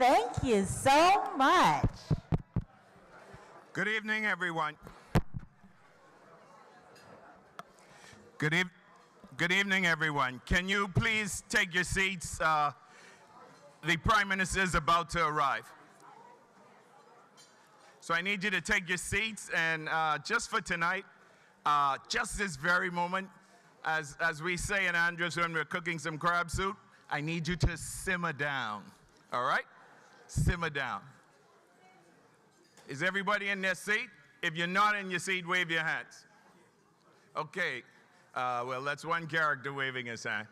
Thank you so much. Good evening, everyone. Good evening, everyone. Can you please take your seats? The Prime Minister is about to arrive. So I need you to take your seats, and just for tonight, just this very moment, as we say in Andrews when we're cooking some crab soup, I need you to simmer down, all right? Simmer down. Is everybody in their seat? If you're not in your seat, wave your hands. Okay, well, that's one character waving his hand.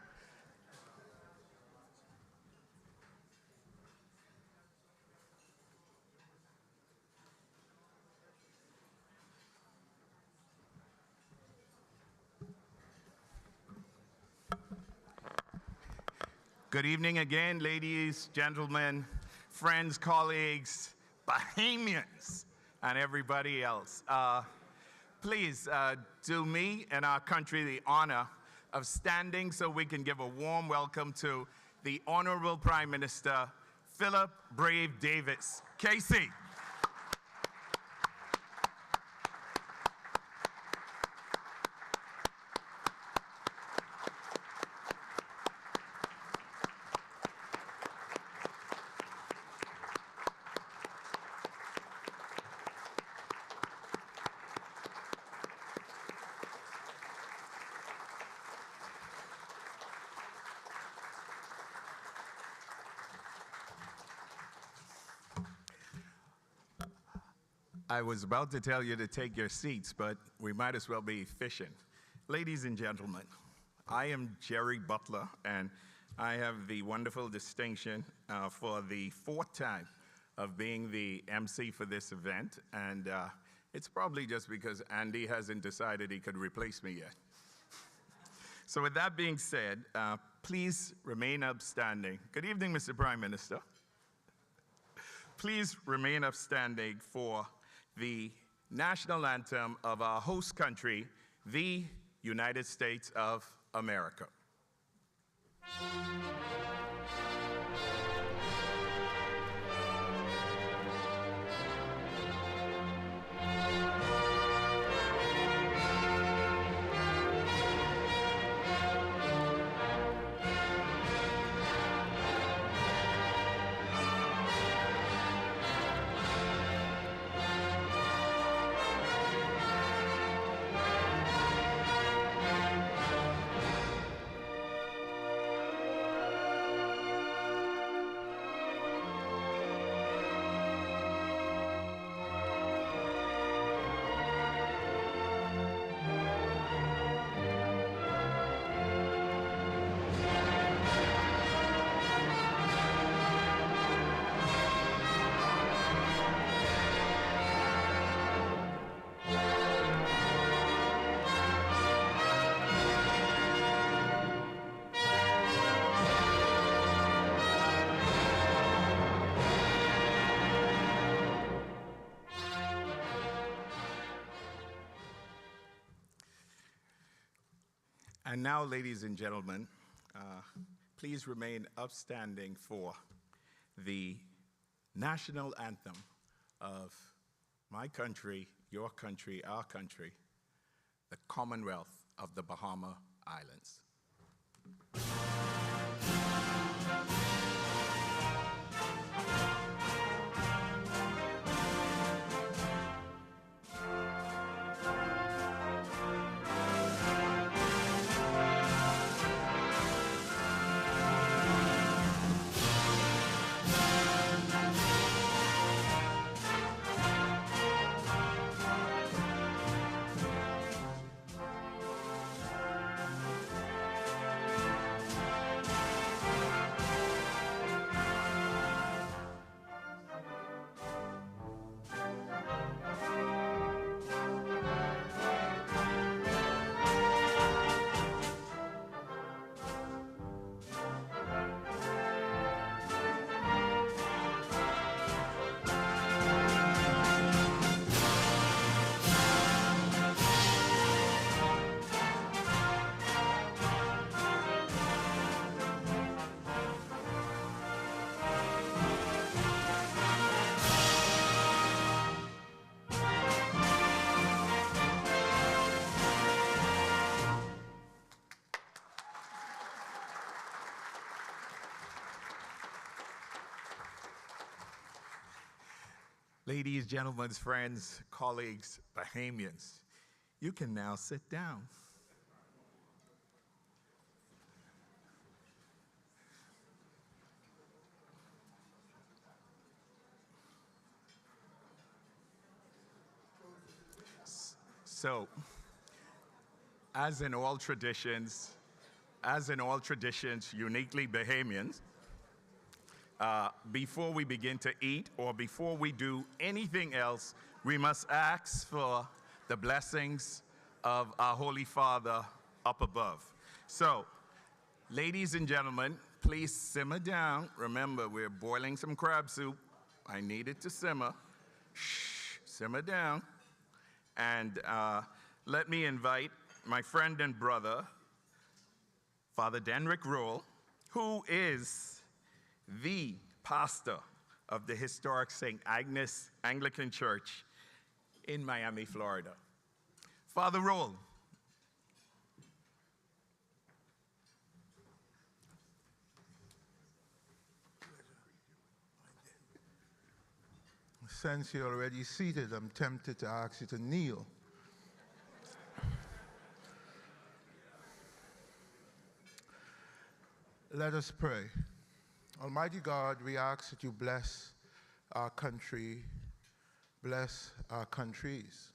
Good evening again, ladies, gentlemen, friends, colleagues, Bahamians, and everybody else. Please do me and our country the honor of standing so we can give a warm welcome to the Honourable Prime Minister, Philip Brave Davis, KC. I was about to tell you to take your seats, but we might as well be efficient. Ladies and gentlemen, I am Jerry Butler, and I have the wonderful distinction for the fourth time of being the MC for this event, and it's probably just because Andy hasn't decided he could replace me yet. So with that being said, please remain upstanding. Good evening, Mr. Prime Minister. Please remain upstanding for the national anthem of our host country, the United States of America. And now, ladies and gentlemen, please remain upstanding for the national anthem of my country, your country, our country, the Commonwealth of the Bahamas Islands. Ladies, gentlemen, friends, colleagues, Bahamians, you can now sit down. So, as in all traditions, uniquely Bahamians, before we begin to eat or before we do anything else, we must ask for the blessings of our Holy Father up above. So, ladies and gentlemen, please simmer down. Remember, we're boiling some crab soup. I need it to simmer. Shh, simmer down. And let me invite my friend and brother, Father Denrick Rolle, who is the pastor of the historic St. Agnes Anglican Church in Miami, Florida. Father Rolle. Since you're already seated, I'm tempted to ask you to kneel. Let us pray. Almighty God, we ask that you bless our country, bless our countries,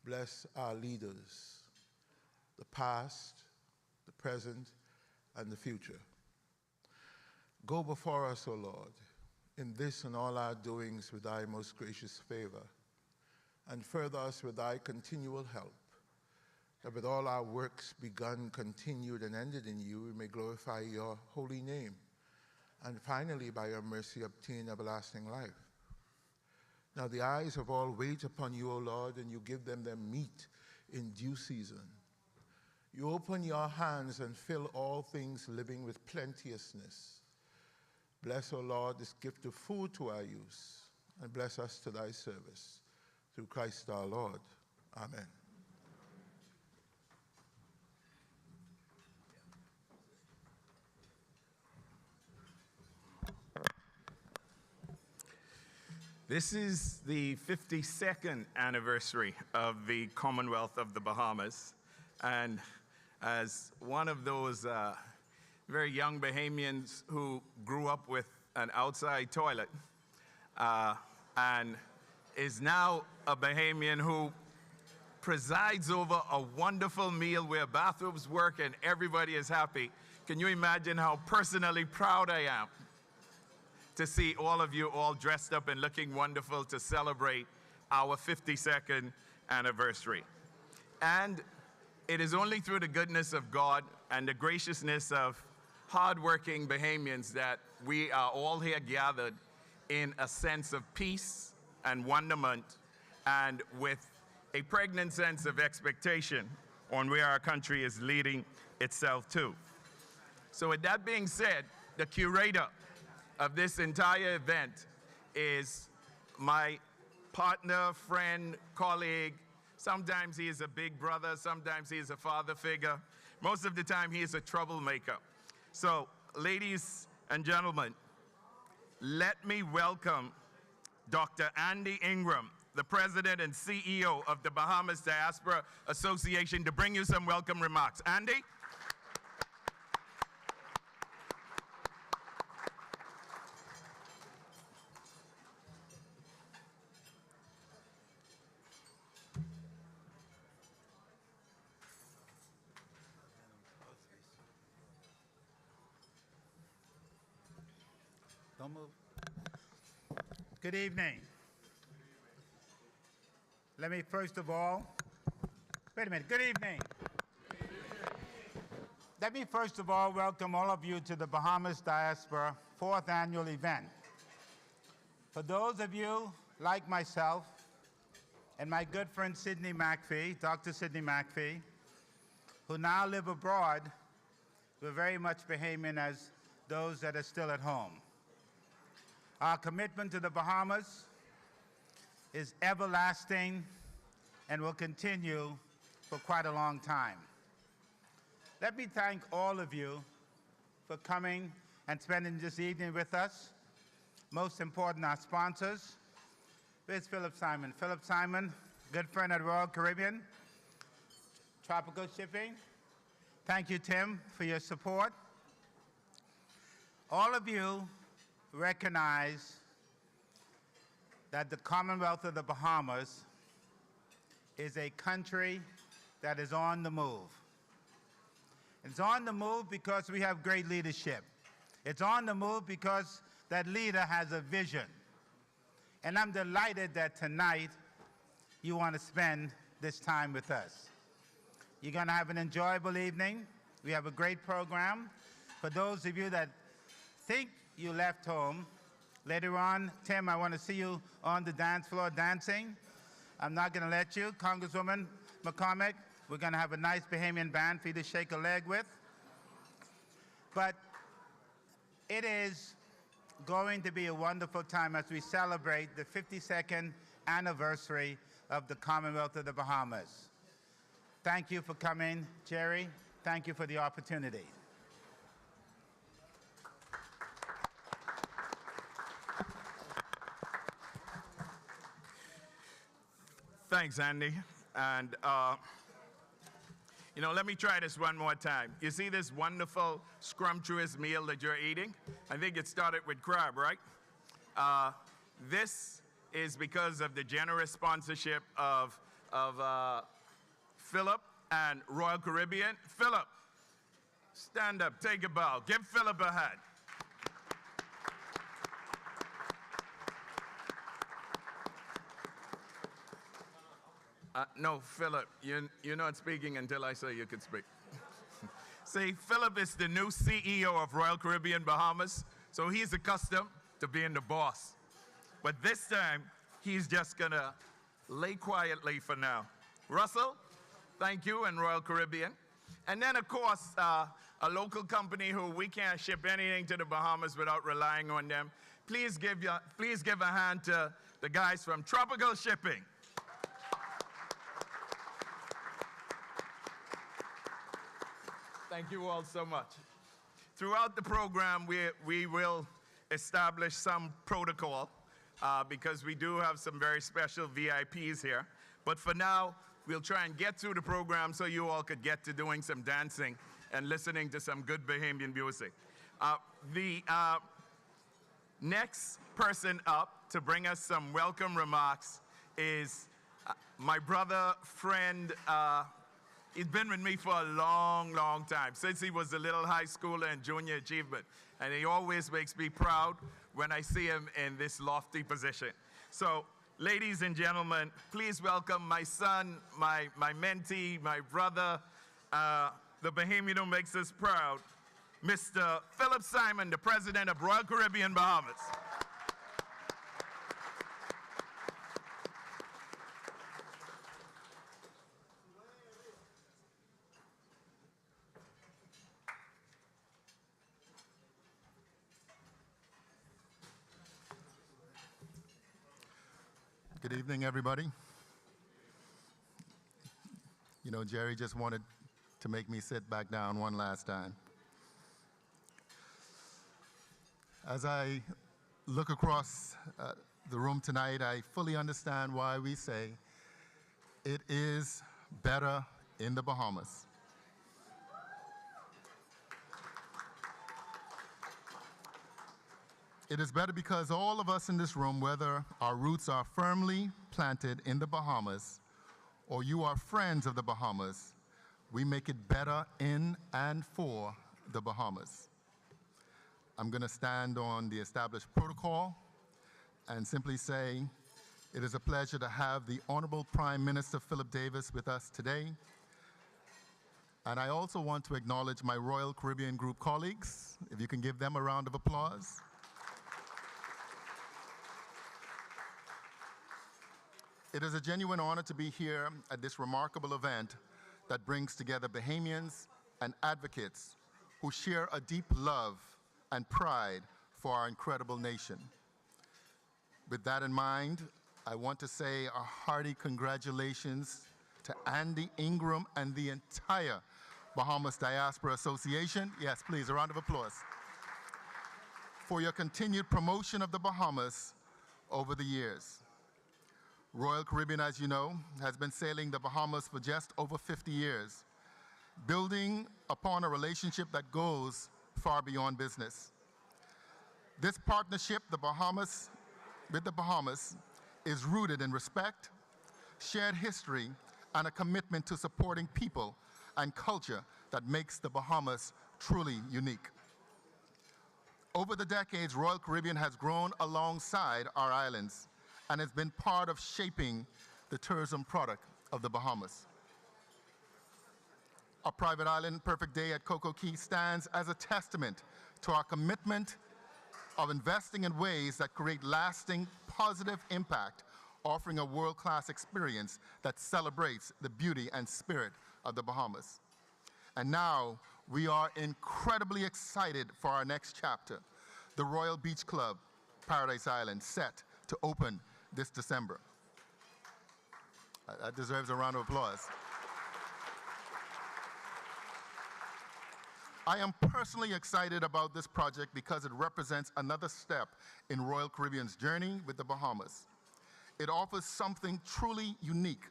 bless our leaders, the past, the present, and the future. Go before us, O Lord, in this and all our doings with thy most gracious favor, and further us with thy continual help, that with all our works begun, continued, and ended in you, we may glorify your holy name, and finally, by your mercy, obtain everlasting life. Now the eyes of all wait upon you, O Lord, and you give them their meat in due season. You open your hands and fill all things living with plenteousness. Bless, O Lord, this gift of food to our use, and bless us to thy service. Through Christ our Lord. Amen. This is the 52nd anniversary of the Commonwealth of the Bahamas. And as one of those very young Bahamians who grew up with an outside toilet and is now a Bahamian who presides over a wonderful meal where bathrooms work and everybody is happy, can you imagine how personally proud I am to see all of you all dressed up and looking wonderful to celebrate our 52nd anniversary. And it is only through the goodness of God and the graciousness of hardworking Bahamians that we are all here gathered in a sense of peace and wonderment and with a pregnant sense of expectation on where our country is leading itself to. So with that being said, the curator of this entire event is my partner, friend, colleague. Sometimes he is a big brother, sometimes he is a father figure. Most of the time he is a troublemaker. So, ladies and gentlemen, let me welcome Dr. Andy Ingraham, the President and CEO of the Bahamas Diaspora Association, to bring you some welcome remarks. Andy? Don't move. Good evening. Let me first of all, wait a minute, good evening. Let me first of all welcome all of you to the Bahamas Diaspora 4th annual event. For those of you like myself and my good friend Sidney McPhee, Dr. Sidney McPhee, who now live abroad, we're very much Bahamian as those that are still at home. Our commitment to the Bahamas is everlasting and will continue for quite a long time. Let me thank all of you for coming and spending this evening with us. Most important, our sponsors, Where's Philip Simon? Philip Simon, good friend at Royal Caribbean, Tropical Shipping. Thank you, Tim, for your support. All of you recognize that the Commonwealth of the Bahamas is a country that is on the move. It's on the move because we have great leadership. It's on the move because that leader has a vision. And I'm delighted that tonight you want to spend this time with us. You're going to have an enjoyable evening. We have a great program. For those of you that think you left home, later on, Tim, I want to see you on the dance floor dancing. I'm not going to let you. Congresswoman McCormick, we're going to have a nice Bahamian band for you to shake a leg with. But it is going to be a wonderful time as we celebrate the 52nd anniversary of the Commonwealth of the Bahamas. Thank you for coming, Jerry. Thank you for the opportunity. Thanks, Andy. And, let me try this one more time. You see this wonderful, scrumptious meal that you're eating? I think it started with crab, right? This is because of the generous sponsorship of Philip and Royal Caribbean. Philip, stand up, take a bow. Give Philip a hand. No, Philip, you're not speaking until I say you can speak. See, Philip is the new CEO of Royal Caribbean Bahamas, so he's accustomed to being the boss. But this time, he's just going to lay quietly for now. Russell, thank you, and Royal Caribbean. And then, of course, a local company who we can't ship anything to the Bahamas without relying on them. Please give a hand to the guys from Tropical Shipping. Thank you all so much. Throughout the program, we will establish some protocol because we do have some very special VIPs here. But for now, we'll try and get through the program so you all could get to doing some dancing and listening to some good Bahamian music. The next person up to bring us some welcome remarks is my brother, friend. He's been with me for a long, long time, since he was a little high schooler in junior achievement. And he always makes me proud when I see him in this lofty position. So, ladies and gentlemen, please welcome my son, my mentee, my brother, the Bahamian who makes us proud, Mr. Philip Simon, the president of Royal Caribbean Bahamas. Good evening, everybody. You know, Jerry just wanted to make me sit back down one last time. As I look across the room tonight, I fully understand why we say it is better in the Bahamas. It is better because all of us in this room, whether our roots are firmly planted in the Bahamas or you are friends of the Bahamas, we make it better in and for the Bahamas. I'm going to stand on the established protocol and simply say it is a pleasure to have the Honourable Prime Minister Philip Davis with us today. And I also want to acknowledge my Royal Caribbean Group colleagues. If you can give them a round of applause. It is a genuine honor to be here at this remarkable event that brings together Bahamians and advocates who share a deep love and pride for our incredible nation. With that in mind, I want to say a hearty congratulations to Andy, Ingraham, and the entire Bahamas Diaspora Association. Yes, please, a round of applause. For your continued promotion of the Bahamas over the years. Royal Caribbean, as you know, has been sailing the Bahamas for just over 50 years, building upon a relationship that goes far beyond business. This partnership, with the Bahamas, is rooted in respect, shared history, and a commitment to supporting people and culture that makes the Bahamas truly unique. Over the decades, Royal Caribbean has grown alongside our islands and has been part of shaping the tourism product of the Bahamas. Our private island, Perfect Day at Coco Key, stands as a testament to our commitment of investing in ways that create lasting positive impact, offering a world-class experience that celebrates the beauty and spirit of the Bahamas. And now, we are incredibly excited for our next chapter, the Royal Beach Club, Paradise Island, set to open this December. That deserves a round of applause. I am personally excited about this project because it represents another step in Royal Caribbean's journey with the Bahamas. It offers something truly unique,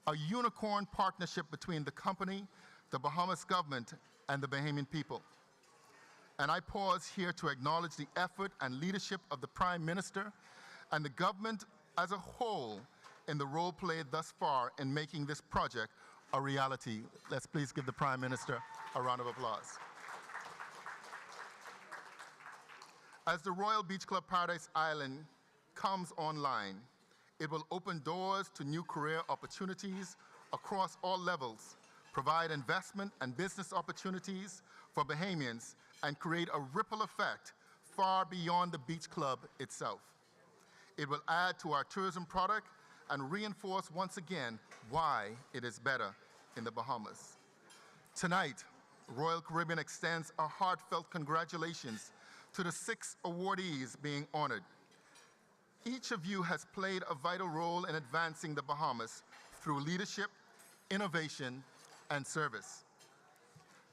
a unicorn partnership between the company, the Bahamas government, and the Bahamian people. And I pause here to acknowledge the effort and leadership of the Prime Minister and the government as a whole in the role played thus far in making this project a reality. Let's please give the Prime Minister a round of applause. As the Royal Beach Club Paradise Island comes online, it will open doors to new career opportunities across all levels, provide investment and business opportunities for Bahamians, and create a ripple effect far beyond the beach club itself. It will add to our tourism product and reinforce once again why it is better in the Bahamas. Tonight, Royal Caribbean extends a heartfelt congratulations to the 6 awardees being honored. Each of you has played a vital role in advancing the Bahamas through leadership, innovation, and service.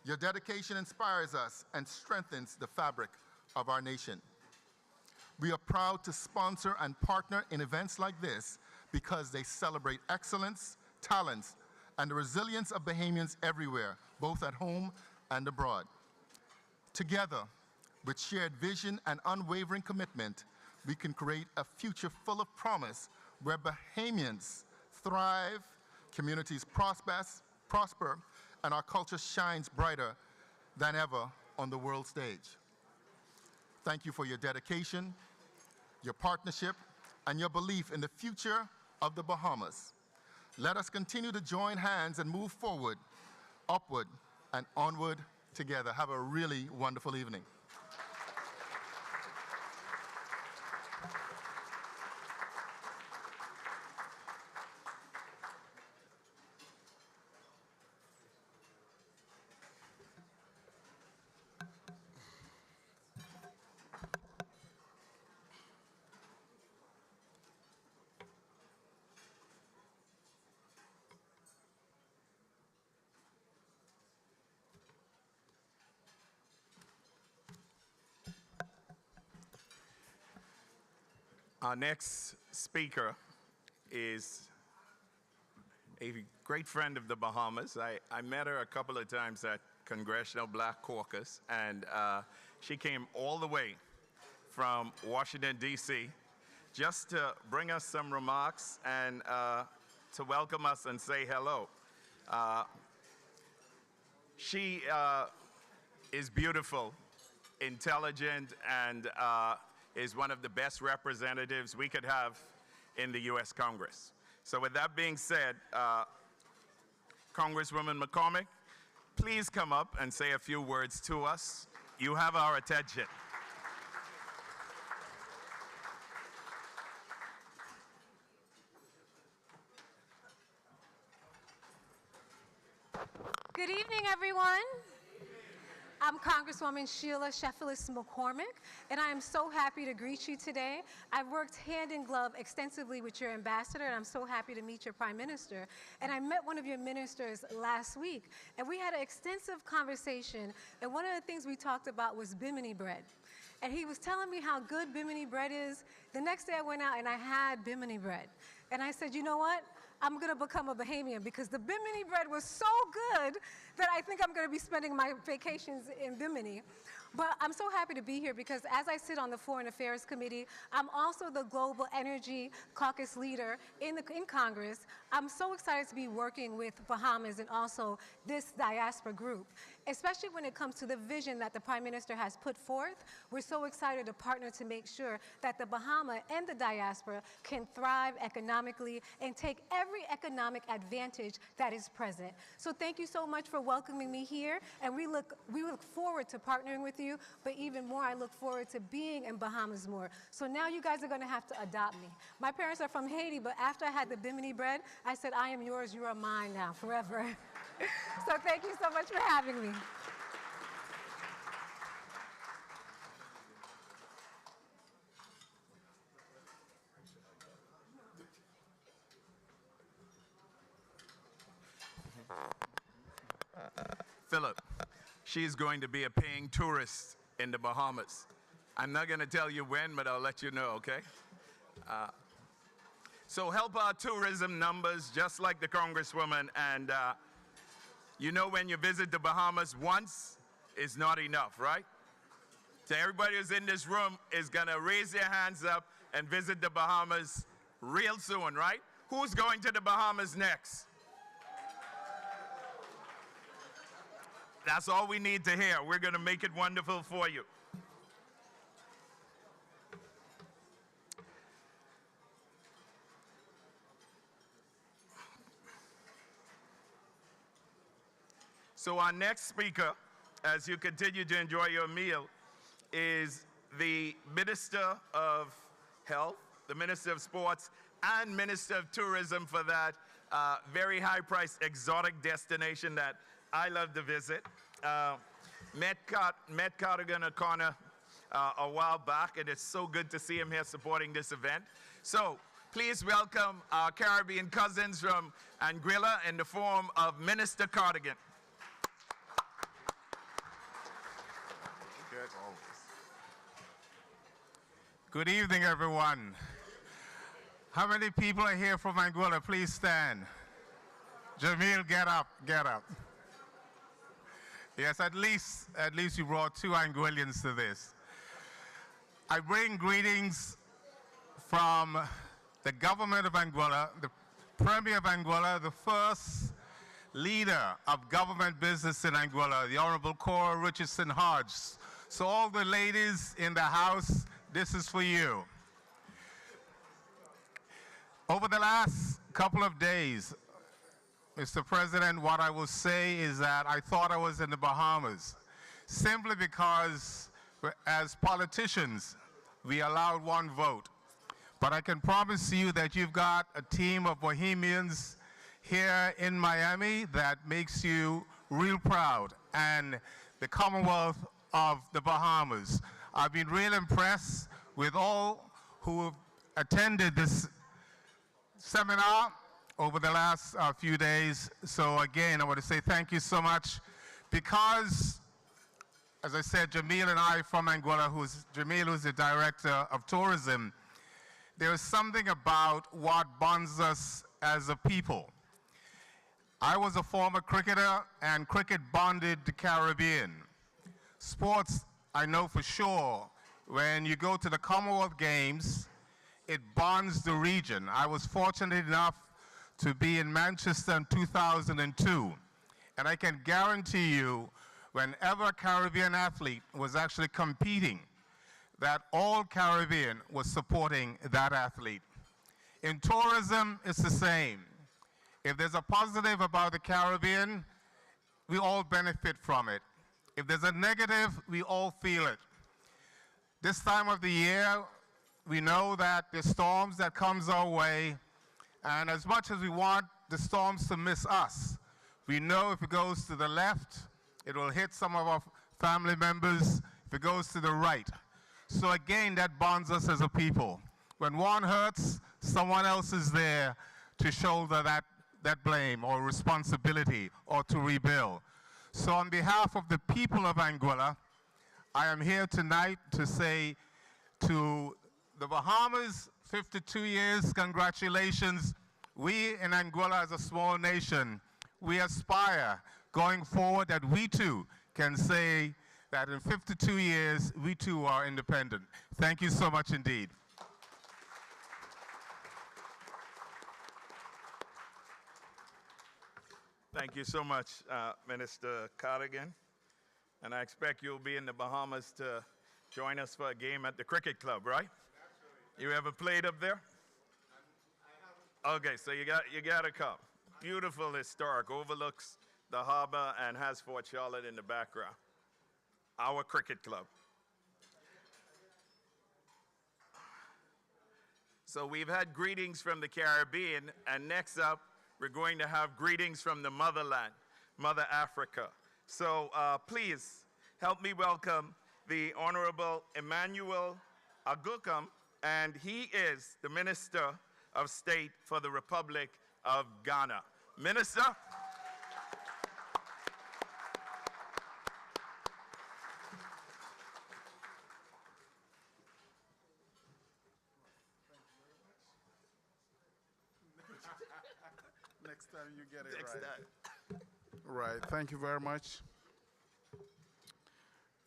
Your dedication inspires us and strengthens the fabric of our nation. We are proud to sponsor and partner in events like this because they celebrate excellence, talents, and the resilience of Bahamians everywhere, both at home and abroad. Together, with shared vision and unwavering commitment, we can create a future full of promise where Bahamians thrive, communities prosper, and our culture shines brighter than ever on the world stage. Thank you for your dedication, your partnership, and your belief in the future of the Bahamas. Let us continue to join hands and move forward, upward, and onward together. Have a really wonderful evening. Our next speaker is a great friend of the Bahamas. I met her a couple of times at Congressional Black Caucus, and she came all the way from Washington, D.C., just to bring us some remarks and to welcome us and say hello. She is beautiful, intelligent, and is one of the best representatives we could have in the U.S. Congress. So with that being said, Congresswoman McCormick, please come up and say a few words to us. You have our attention. Good evening, everyone. I'm Congresswoman Sheila Cherfilus-McCormick, and I am so happy to greet you today. I've worked hand in glove extensively with your ambassador, and I'm so happy to meet your Prime Minister. And I met one of your ministers last week, and we had an extensive conversation, and one of the things we talked about was bimini bread. and he was telling me how good bimini bread is. The next day I went out and I had bimini bread. And I said, you know what? I'm gonna become a Bahamian because the bimini bread was so good that I think I'm gonna be spending my vacations in Bimini. But I'm so happy to be here because as I sit on the Foreign Affairs Committee, I'm also the Global Energy Caucus leader in Congress. I'm so excited to be working with Bahamas and also this diaspora group, especially when it comes to the vision that the Prime Minister has put forth. We're so excited to partner to make sure that the Bahama and the diaspora can thrive economically and take every economic advantage that is present. So thank you so much for welcoming me here, and we look forward to partnering with you, but even more, I look forward to being in Bahamas more. So now you guys are gonna have to adopt me. My parents are from Haiti, but after I had the bimini bread, I said, I am yours, you are mine now, forever. So thank you so much for having me. Philip, she's going to be a paying tourist in the Bahamas. I'm not going to tell you when, but I'll let you know, okay? So help our tourism numbers, just like the Congresswoman. And you know, when you visit the Bahamas once is not enough, right? So everybody who's in this room is going to raise their hands up and visit the Bahamas real soon, right? Who's going to the Bahamas next? That's all we need to hear. We're going to make it wonderful for you. So our next speaker, as you continue to enjoy your meal, is the Minister of Health, the Minister of Sports, and Minister of Tourism for that very high-priced exotic destination that I love to visit. Met Cardigan O'Connor a while back, and it's so good to see him here supporting this event. So please welcome our Caribbean cousins from Anguilla in the form of Minister Cardigan. Good evening, everyone. How many people are here from Anguilla? Please stand. Jamil, get up, get up. Yes, at least you brought 2 Anguillians to this. I bring greetings from the government of Anguilla, the Premier of Anguilla, the first leader of government business in Anguilla, the Honourable Cora Richardson Hodge. So all the ladies in the house, this is for you. Over the last couple of days, Mr. President, what I will say is that I thought I was in the Bahamas, simply because as politicians, we allowed 1 vote. But I can promise you that you've got a team of Bohemians here in Miami that makes you real proud, and the Commonwealth of the Bahamas. I've been real impressed with all who have attended this seminar over the last few days. So again, I want to say thank you so much, because, as I said, Jamil and I from Anguilla, Jamil, who's the Director of Tourism, there is something about what bonds us as a people. I was a former cricketer, and cricket bonded the Caribbean. Sports, I know for sure, when you go to the Commonwealth Games, it bonds the region. I was fortunate enough to be in Manchester in 2002, and I can guarantee you, whenever a Caribbean athlete was actually competing, that all Caribbean was supporting that athlete. In tourism, it's the same. If there's a positive about the Caribbean, we all benefit from it. If there's a negative, we all feel it. This time of the year, we know that there's storms that comes our way, and as much as we want the storms to miss us, we know if it goes to the left, it will hit some of our family members. If it goes to the right. So again, that bonds us as a people. When one hurts, someone else is there to shoulder that blame or responsibility or to rebuild. So on behalf of the people of Anguilla, I am here tonight to say to the Bahamas, 52 years, congratulations. We in Anguilla, as a small nation, we aspire going forward that we too can say that in 52 years, we too are independent. Thank you so much indeed. Thank you so much, Minister Cardigan. And I expect you'll be in the Bahamas to join us for a game at the cricket club, right? You ever played up there? Okay, so you got a cup. Beautiful, historic, overlooks the harbor and has Fort Charlotte in the background. Our cricket club. So we've had greetings from the Caribbean, and next up, we're going to have greetings from the motherland, Mother Africa. So please help me welcome the Honourable Emmanuel Agyekum, and he is the Minister of State for the Republic of Ghana. Minister. Next time you get it Next right. time. Right, thank you very much.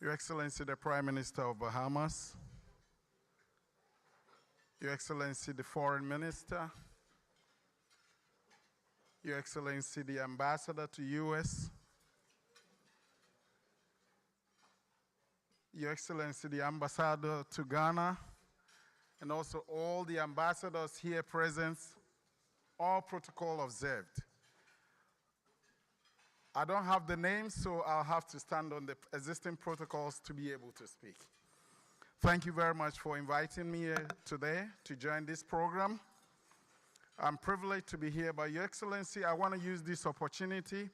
Your Excellency, the Prime Minister of Bahamas, Your Excellency, the Foreign Minister, Your Excellency, the Ambassador to US, Your Excellency, the Ambassador to Ghana, and also all the ambassadors here present, all protocol observed. I don't have the names, so I'll have to stand on the existing protocols to be able to speak. Thank you very much for inviting me here today to join this program. I'm privileged to be here, but Your Excellency, I want to use this opportunity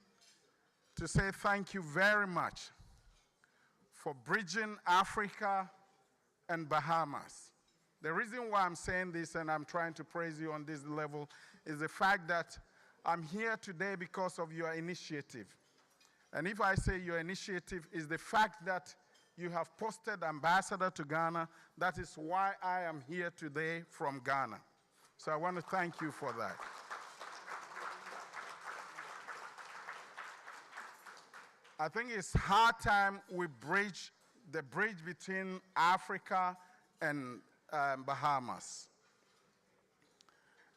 to say thank you very much for bridging Africa and Bahamas. The reason why I'm saying this and I'm trying to praise you on this level is the fact that I'm here today because of your initiative. And if I say your initiative is the fact that you have posted ambassador to Ghana, that is why I am here today from Ghana. So I want to thank you for that. I think it's high time we bridge the bridge between Africa and Bahamas.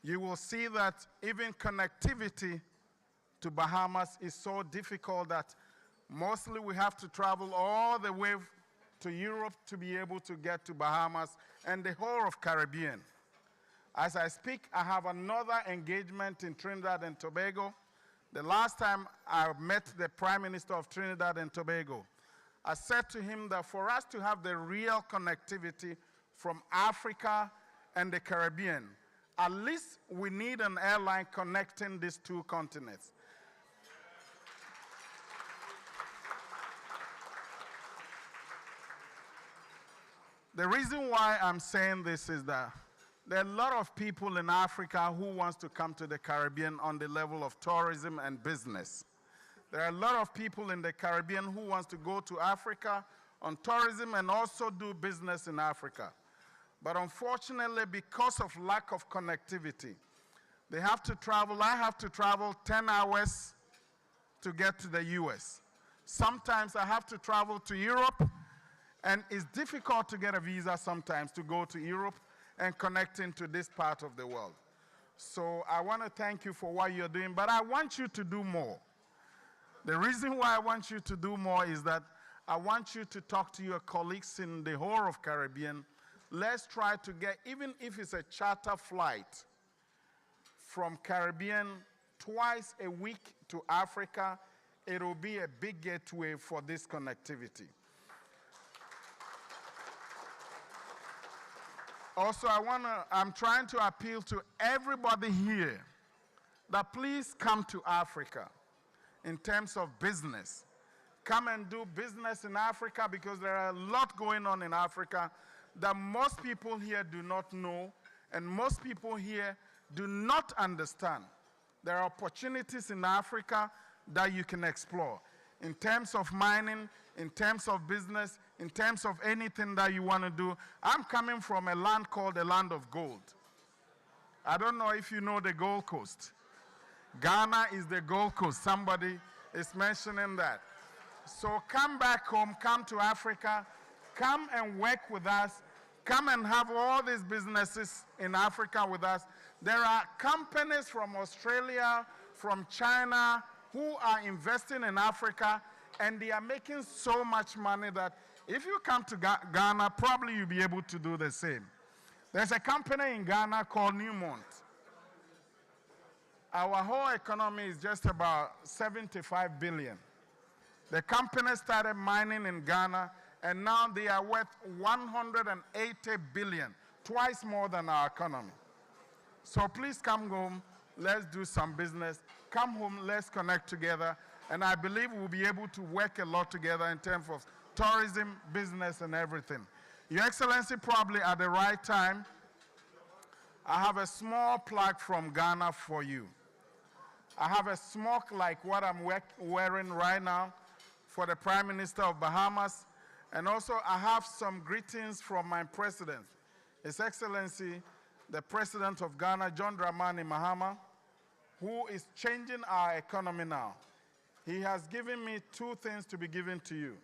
You will see that even connectivity to Bahamas is so difficult that mostly we have to travel all the way to Europe to be able to get to Bahamas and the whole of Caribbean. As I speak, I have another engagement in Trinidad and Tobago. The last time I met the Prime Minister of Trinidad and Tobago, I said to him that for us to have the real connectivity from Africa and the Caribbean, at least we need an airline connecting these two continents. The reason why I'm saying this is that there are a lot of people in Africa who wants to come to the Caribbean on the level of tourism and business. There are a lot of people in the Caribbean who wants to go to Africa on tourism and also do business in Africa. But unfortunately, because of lack of connectivity, they have to travel. I have to travel 10 hours to get to the US. Sometimes I have to travel to Europe, and it's difficult to get a visa sometimes to go to Europe and connect into this part of the world. So I want to thank you for what you're doing, but I want you to do more. The reason why I want you to do more is that I want you to talk to your colleagues in the whole of Caribbean. Let's try to get, even if it's a charter flight from Caribbean twice a week to Africa, it will be a big gateway for this connectivity. Also, I'm trying to appeal to everybody here that please come to Africa in terms of business. Come and do business in Africa because there are a lot going on in Africa that most people here do not know and most people here do not understand. There are opportunities in Africa that you can explore in terms of mining, in terms of business, in terms of anything that you want to do. I'm coming from a land called the Land of Gold. I don't know if you know the Gold Coast. Ghana is the Gold Coast. Somebody is mentioning that. So come back home, come to Africa, come and work with us, come and have all these businesses in Africa with us. There are companies from Australia, from China, who are investing in Africa, and they are making so much money that if you come to Ghana, probably you'll be able to do the same. There's a company in Ghana called Newmont. Our whole economy is just about 75 billion. The company started mining in Ghana, and now they are worth 180 billion, twice more than our economy. So please come home, let's do some business. Come home, let's connect together, and I believe we'll be able to work a lot together in terms of tourism, business, and everything. Your Excellency, probably at the right time, I have a small plaque from Ghana for you. I have a smock like what I'm wearing right now for the Prime Minister of Bahamas, and also I have some greetings from my president, His Excellency, the President of Ghana, John Dramani Mahama, who is changing our economy now. He has given me two things to be given to you.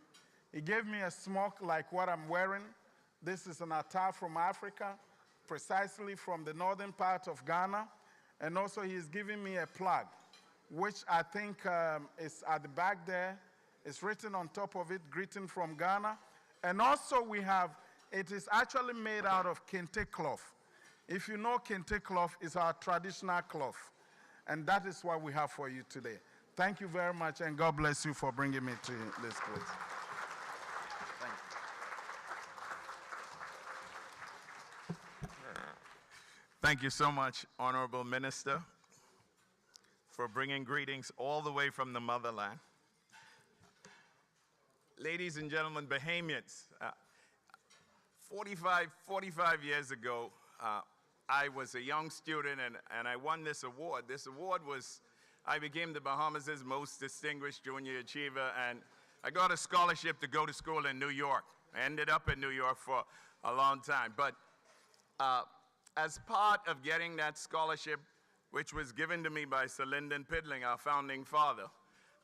He gave me a smock like what I'm wearing. This is an attire from Africa, precisely from the northern part of Ghana. And also he's giving me a plug, which I think is at the back there. It's written on top of it, greeting from Ghana. And also we have, it is actually made out of kente cloth. If you know kente cloth, it's our traditional cloth. And that is what we have for you today. Thank you very much, and God bless you for bringing me to this place. Thank you. Thank you so much, Honorable Minister, for bringing greetings all the way from the motherland. Ladies and gentlemen, Bahamians, 45 years ago, I was a young student, and I won this award. This award was, I became the Bahamas' most distinguished junior achiever, and I got a scholarship to go to school in New York. I ended up in New York for a long time. But as part of getting that scholarship, which was given to me by Sir Lyndon Pidling, our founding father,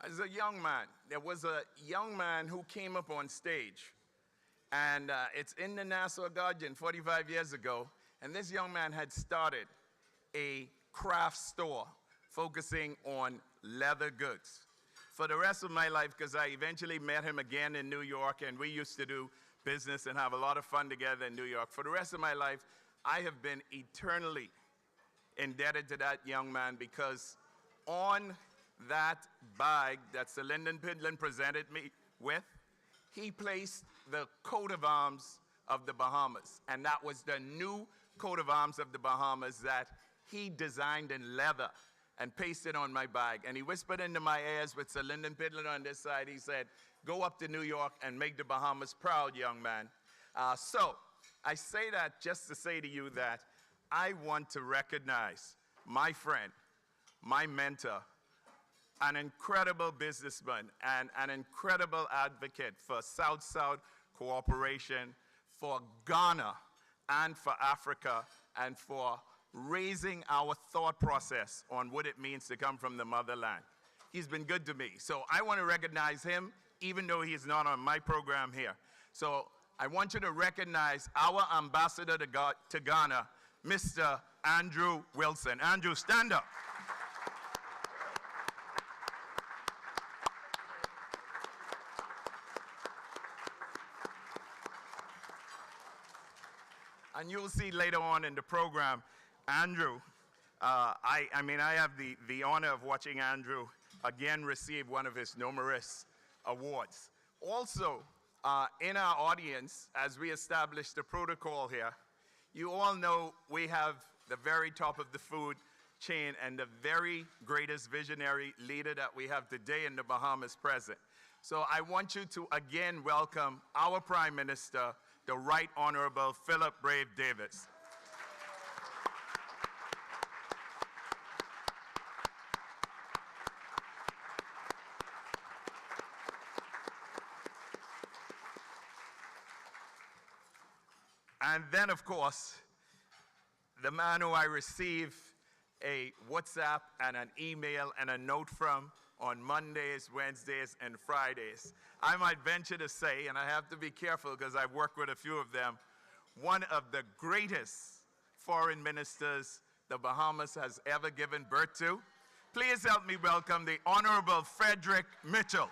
as a young man, there was a young man who came up on stage. And it's in the Nassau Guardian 45 years ago. And this young man had started a craft store focusing on leather goods. For the rest of my life, because I eventually met him again in New York, and we used to do business and have a lot of fun together in New York. For the rest of my life, I have been eternally indebted to that young man, because on that bag that Sir Lyndon Pidling presented me with, he placed the coat of arms of the Bahamas. And that was the new coat of arms of the Bahamas that he designed in leather and pasted on my bag. And he whispered into my ears with Sir Lyndon Pidling on this side. He said, "Go up to New York and make the Bahamas proud, young man." So I say that just to say to you that I want to recognize my friend, my mentor, an incredible businessman and an incredible advocate for South-South cooperation, for Ghana and for Africa, and for raising our thought process on what it means to come from the motherland. He's been good to me. So I want to recognize him, even though he's not on my program here. So I want you to recognize our ambassador to Ghana, Mr. Andrew Wilson. Andrew, stand up. And you'll see later on in the program, Andrew, I have the honor of watching Andrew again receive one of his numerous awards. Also, in our audience, as we establish the protocol here, you all know we have the very top of the food chain and the very greatest visionary leader that we have today in the Bahamas present. So I want you to again welcome our Prime Minister, the Right Honourable Philip Brave Davis. And then, of course, the man who I receive a WhatsApp and an email and a note from on Mondays, Wednesdays, and Fridays. I might venture to say, and I have to be careful because I've worked with a few of them, one of the greatest foreign ministers the Bahamas has ever given birth to. Please help me welcome the Honourable Frederick Mitchell.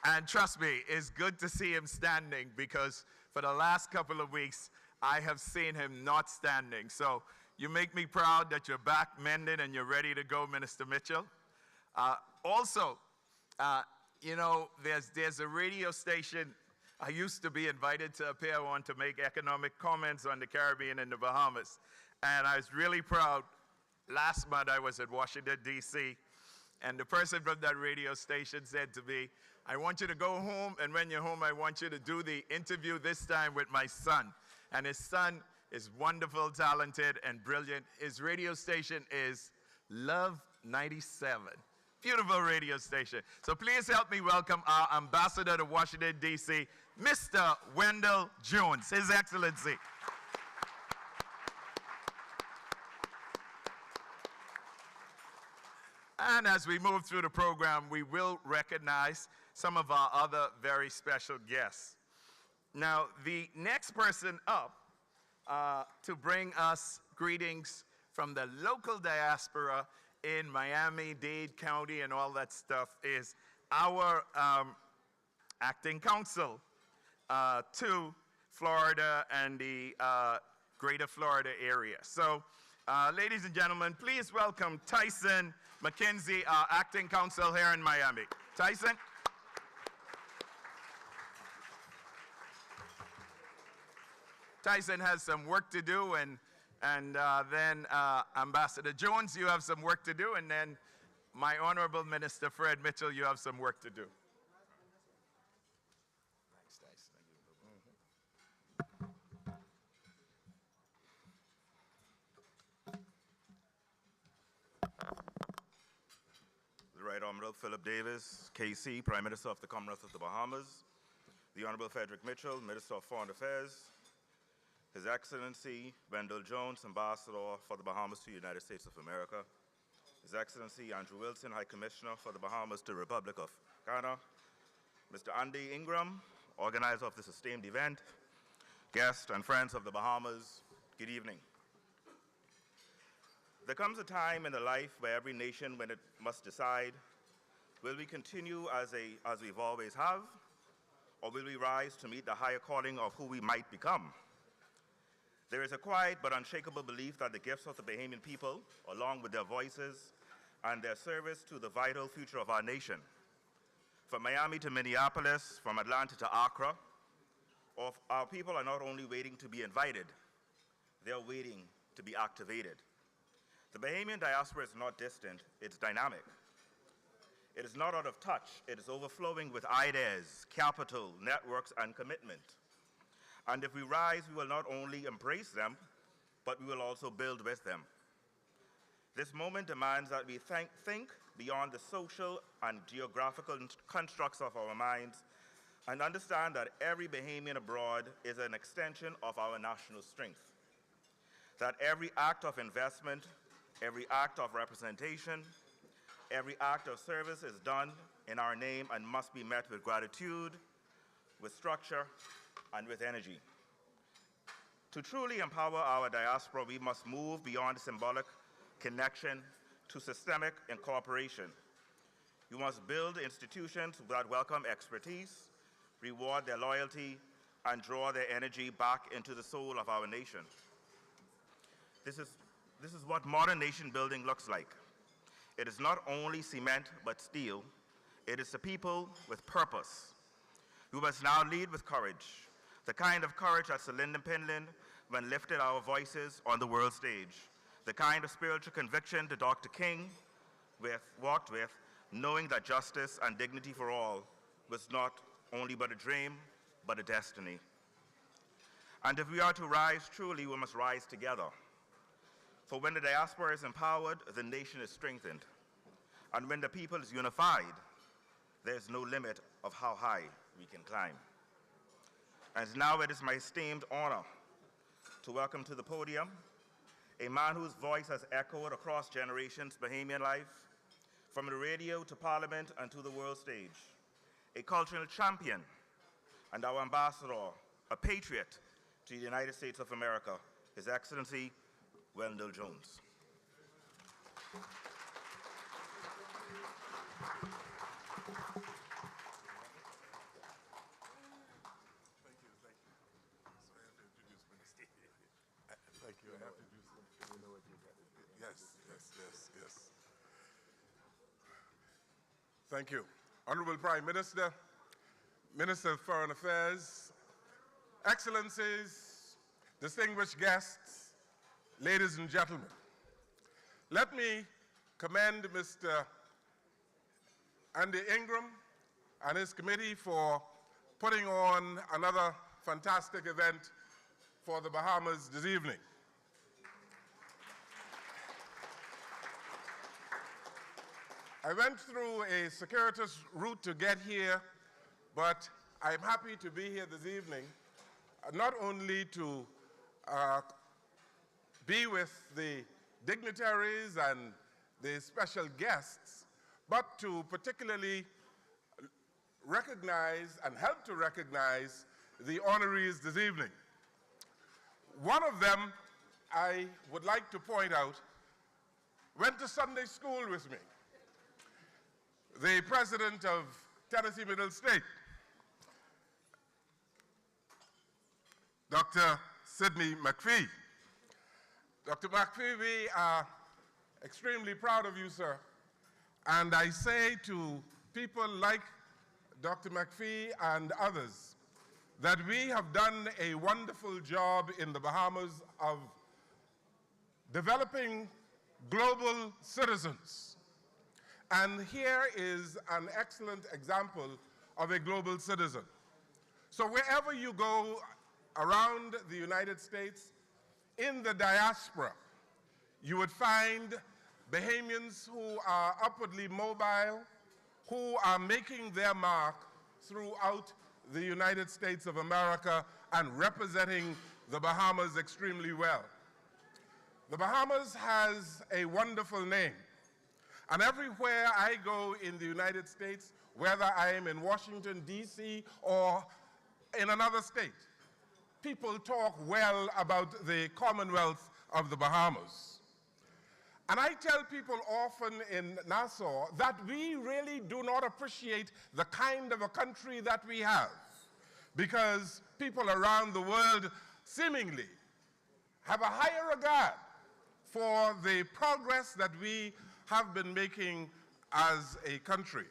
And trust me, it's good to see him standing because for the last couple of weeks, I have seen him not standing. So you make me proud that you're back mended and you're ready to go, Minister Mitchell. Also, you know, there's a radio station. I used to be invited to appear on to make economic comments on the Caribbean and the Bahamas. And I was really proud. Last month, I was at Washington, D.C., and the person from that radio station said to me, I want you to go home, and when you're home, I want you to do the interview this time with my son. And his son is wonderful, talented, and brilliant. His radio station is Love 97. Beautiful radio station. So please help me welcome our ambassador to Washington, D.C., Mr. Wendal Jones, His Excellency. And as we move through the program, we will recognize some of our other very special guests. Now, the next person up to bring us greetings from the local diaspora in Miami-Dade County and all that stuff is our acting consul to Florida and the greater Florida area. So, ladies and gentlemen, please welcome Tyson McKenzie, our acting consul here in Miami. Tyson? Tyson has some work to do, and then Ambassador Jones, you have some work to do, and then my Honourable Minister Fred Mitchell, you have some work to do. Thanks, Tyson. The Right Honourable Philip Davis, KC, Prime Minister of the Commonwealth of the Bahamas, the Honourable Frederick Mitchell, Minister of Foreign Affairs, His Excellency Wendal Jones, Ambassador for the Bahamas to the United States of America, His Excellency Andrew Wilson, High Commissioner for the Bahamas to the Republic of Ghana, Mr. Andy Ingraham, organizer of this esteemed event, guests and friends of the Bahamas, good evening. There comes a time in the life where every nation, when it must decide, will we continue as we've always have, or will we rise to meet the higher calling of who we might become? There is a quiet but unshakable belief that the gifts of the Bahamian people, along with their voices and their service to the vital future of our nation, from Miami to Minneapolis, from Atlanta to Accra, our people are not only waiting to be invited, they are waiting to be activated. The Bahamian diaspora is not distant, it's dynamic. It is not out of touch, it is overflowing with ideas, capital, networks, and commitment. And if we rise, we will not only embrace them, but we will also build with them. This moment demands that we think beyond the social and geographical constructs of our minds and understand that every Bahamian abroad is an extension of our national strength. That every act of investment, every act of representation, every act of service is done in our name and must be met with gratitude, with structure, and with energy. To truly empower our diaspora, we must move beyond symbolic connection to systemic incorporation. We must build institutions that welcome expertise, reward their loyalty, and draw their energy back into the soul of our nation. This is what modern nation building looks like. It is not only cement, but steel. It is a people with purpose. We must now lead with courage, the kind of courage that Sir Lyndon Pinland when lifted our voices on the world stage, the kind of spiritual conviction that Dr. King walked with, knowing that justice and dignity for all was not only but a dream, but a destiny. And if we are to rise truly, we must rise together. For when the diaspora is empowered, the nation is strengthened. And when the people is unified, there's no limit of how high we can climb. And now it is my esteemed honor to welcome to the podium a man whose voice has echoed across generations Bahamian life, from the radio to Parliament and to the world stage, a cultural champion and our ambassador, a patriot to the United States of America, His Excellency Wendal Jones. Thank you. Honourable Prime Minister, Minister of Foreign Affairs, Excellencies, distinguished guests, ladies and gentlemen. Let me commend Mr. Andy Ingraham and his committee for putting on another fantastic event for the Bahamas this evening. I went through a circuitous route to get here, but I'm happy to be here this evening, not only to be with the dignitaries and the special guests, but to particularly recognize and help to recognize the honorees this evening. One of them, I would like to point out, went to Sunday school with me. The president of Tennessee Middle State, Dr. Sidney McPhee. Dr. McPhee, we are extremely proud of you, sir. And I say to people like Dr. McPhee and others that we have done a wonderful job in the Bahamas of developing global citizens. And here is an excellent example of a global citizen. So wherever you go around the United States, in the diaspora, you would find Bahamians who are upwardly mobile, who are making their mark throughout the United States of America and representing the Bahamas extremely well. The Bahamas has a wonderful name. And everywhere I go in the United States, whether I am in Washington, D.C., or in another state, people talk well about the Commonwealth of the Bahamas. And I tell people often in Nassau that we really do not appreciate the kind of a country that we have, because people around the world seemingly have a higher regard for the progress that we have been making as a country.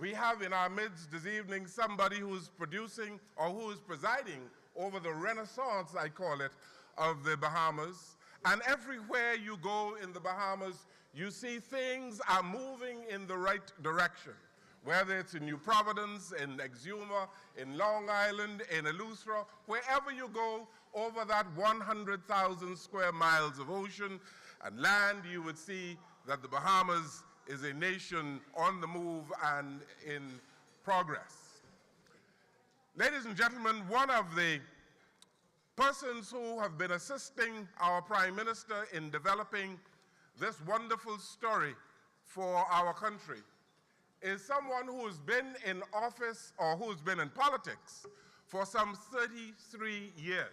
We have in our midst this evening somebody who's producing or who is presiding over the renaissance, I call it, of the Bahamas. And everywhere you go in the Bahamas, you see things are moving in the right direction. Whether it's in New Providence, in Exuma, in Long Island, in Eleuthera, wherever you go over that 100,000 square miles of ocean and land, you would see that the Bahamas is a nation on the move and in progress. Ladies and gentlemen, one of the persons who have been assisting our Prime Minister in developing this wonderful story for our country is someone who's been in office or who's been in politics for some 33 years.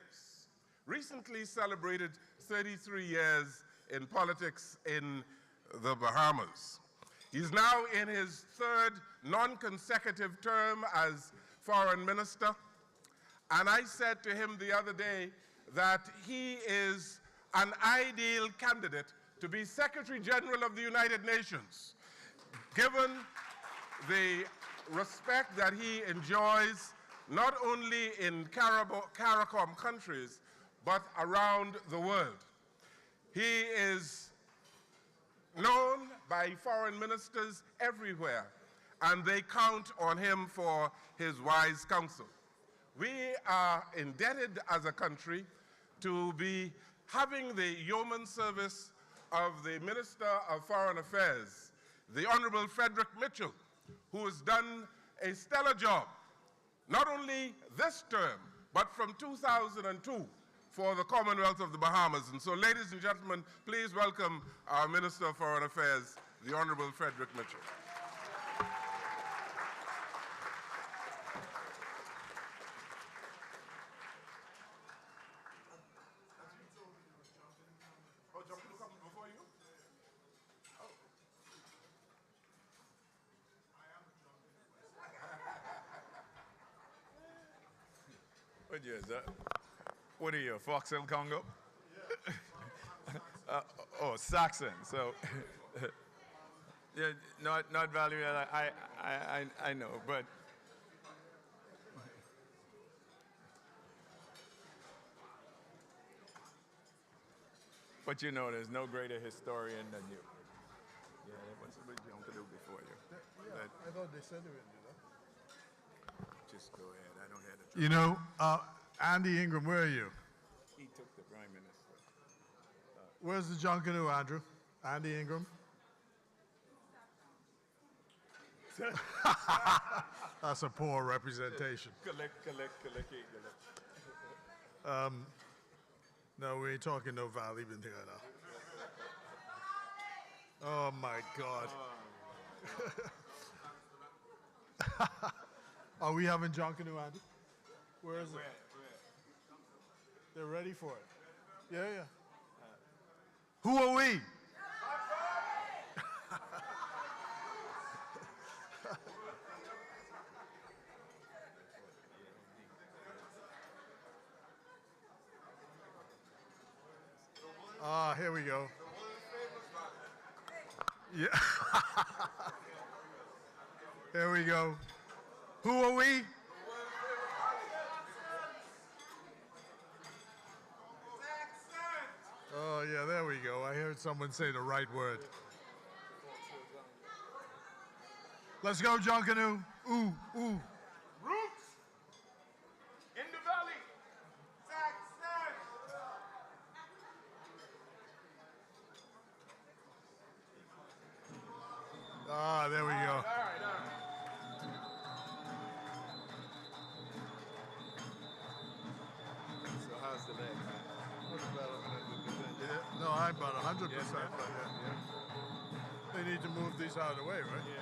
Recently celebrated 33 years in politics in the Bahamas. He's now in his third non-consecutive term as foreign minister. And I said to him the other day that he is an ideal candidate to be Secretary General of the United Nations, given the respect that he enjoys not only in CARICOM countries, but around the world. He is known by foreign ministers everywhere, and they count on him for his wise counsel. We are indebted as a country to be having the yeoman service of the Minister of Foreign Affairs, the Honourable Frederick Mitchell, who has done a stellar job, not only this term, but from 2002 for the Commonwealth of the Bahamas. And so, ladies and gentlemen, please welcome our Minister of Foreign Affairs, the Honourable Frederick Mitchell. What year is that? What are you, Fox Hill Congo? Oh, Saxon. So, yeah, not value. I know, but you know, there's no greater historian than you. Yeah, there was a big jump to do before you. Yeah, I thought they said they would do that. Just go ahead. I don't have to. You know, Andy Ingram, where are you? He took the Prime Minister. Where's the Junkanoo, Andrew? Andy Ingram? That's a poor representation. Collect. No, we ain't talking no Valley been here now. Oh my God. Are we having Junkanoo, Andy? Where is it? They're ready for it. Yeah. Who are we? Here we go. Yeah. Here we go. Who are we? Oh, yeah, there we go. I heard someone say the right word. Let's go, Junkanoo. Ooh. Roots in the valley. Saxon. There we go. All right. So how's the leg, man? No, I'm about 100%. Yeah. They need to move these out of the way, right? Yeah.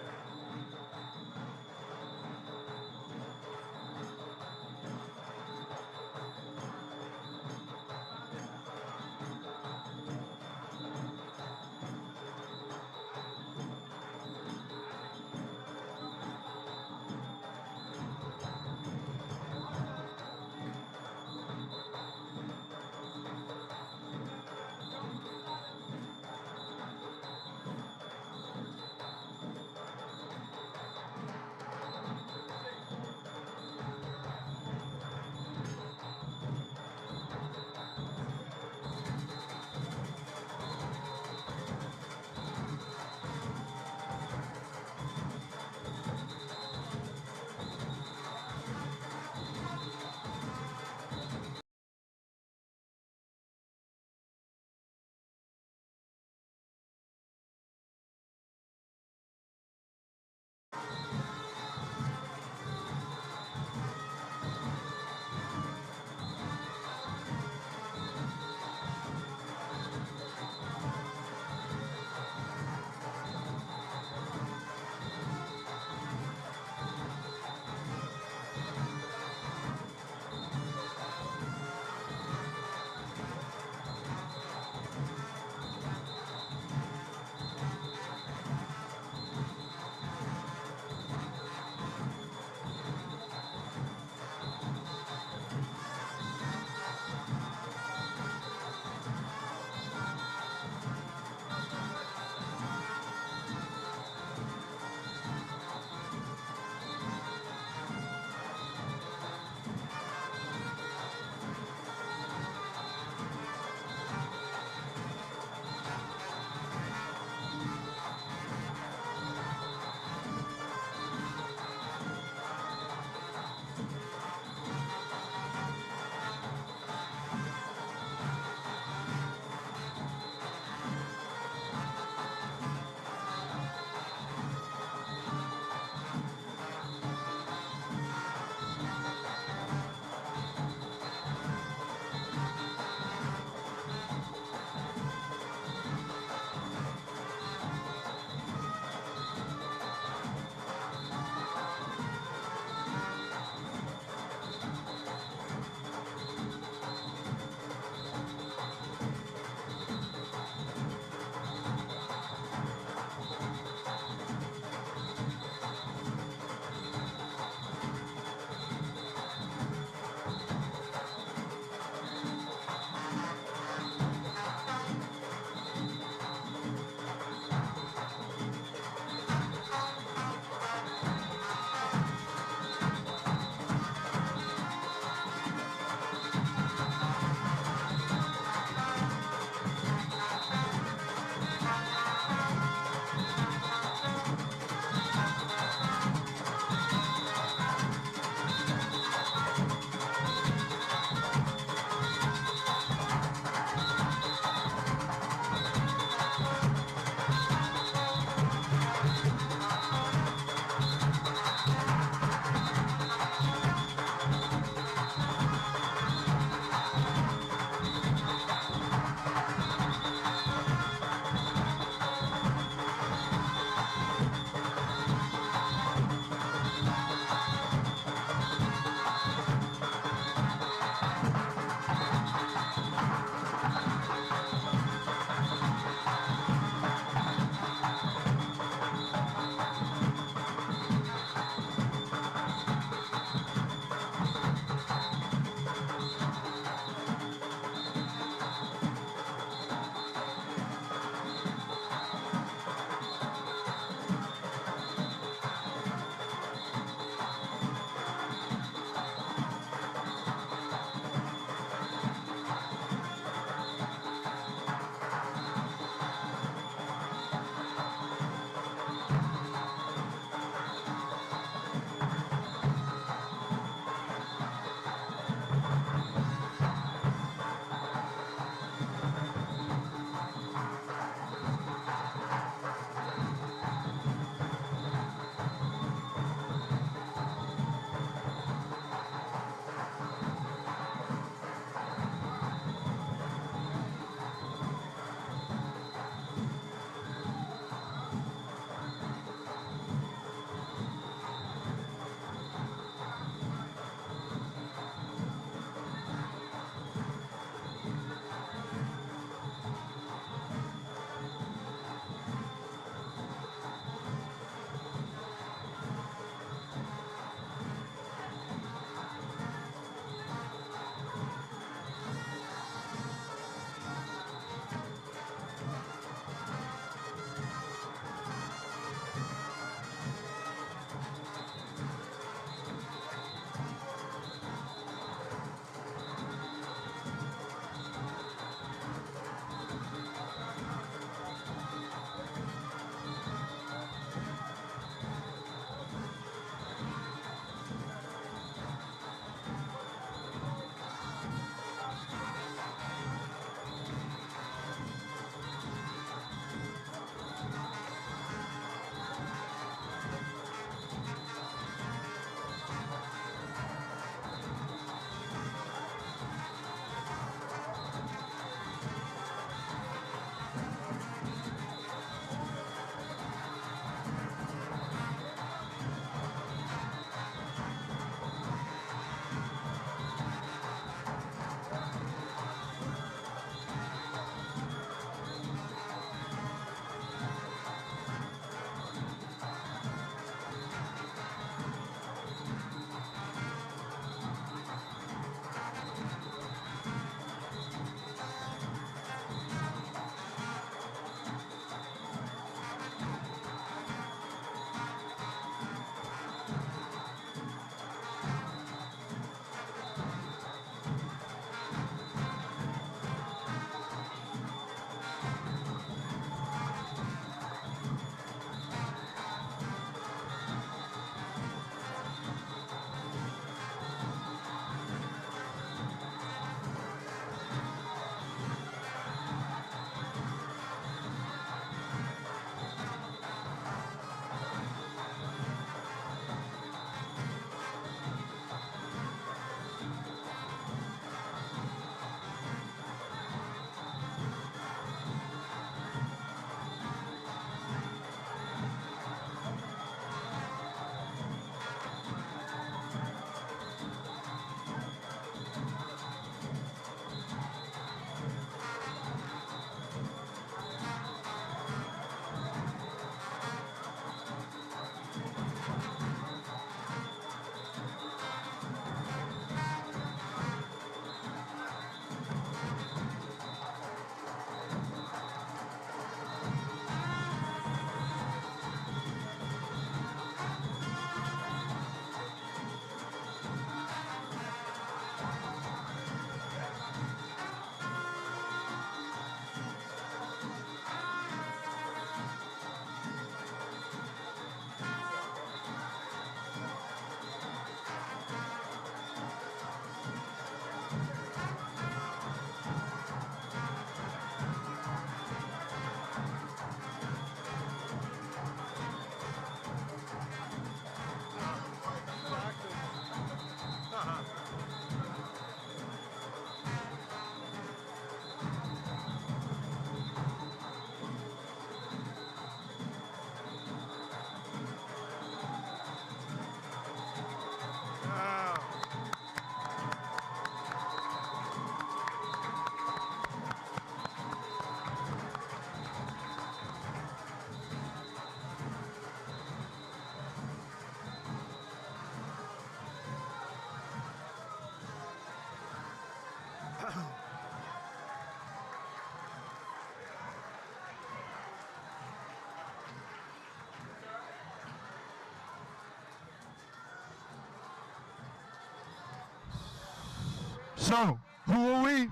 So, who are we?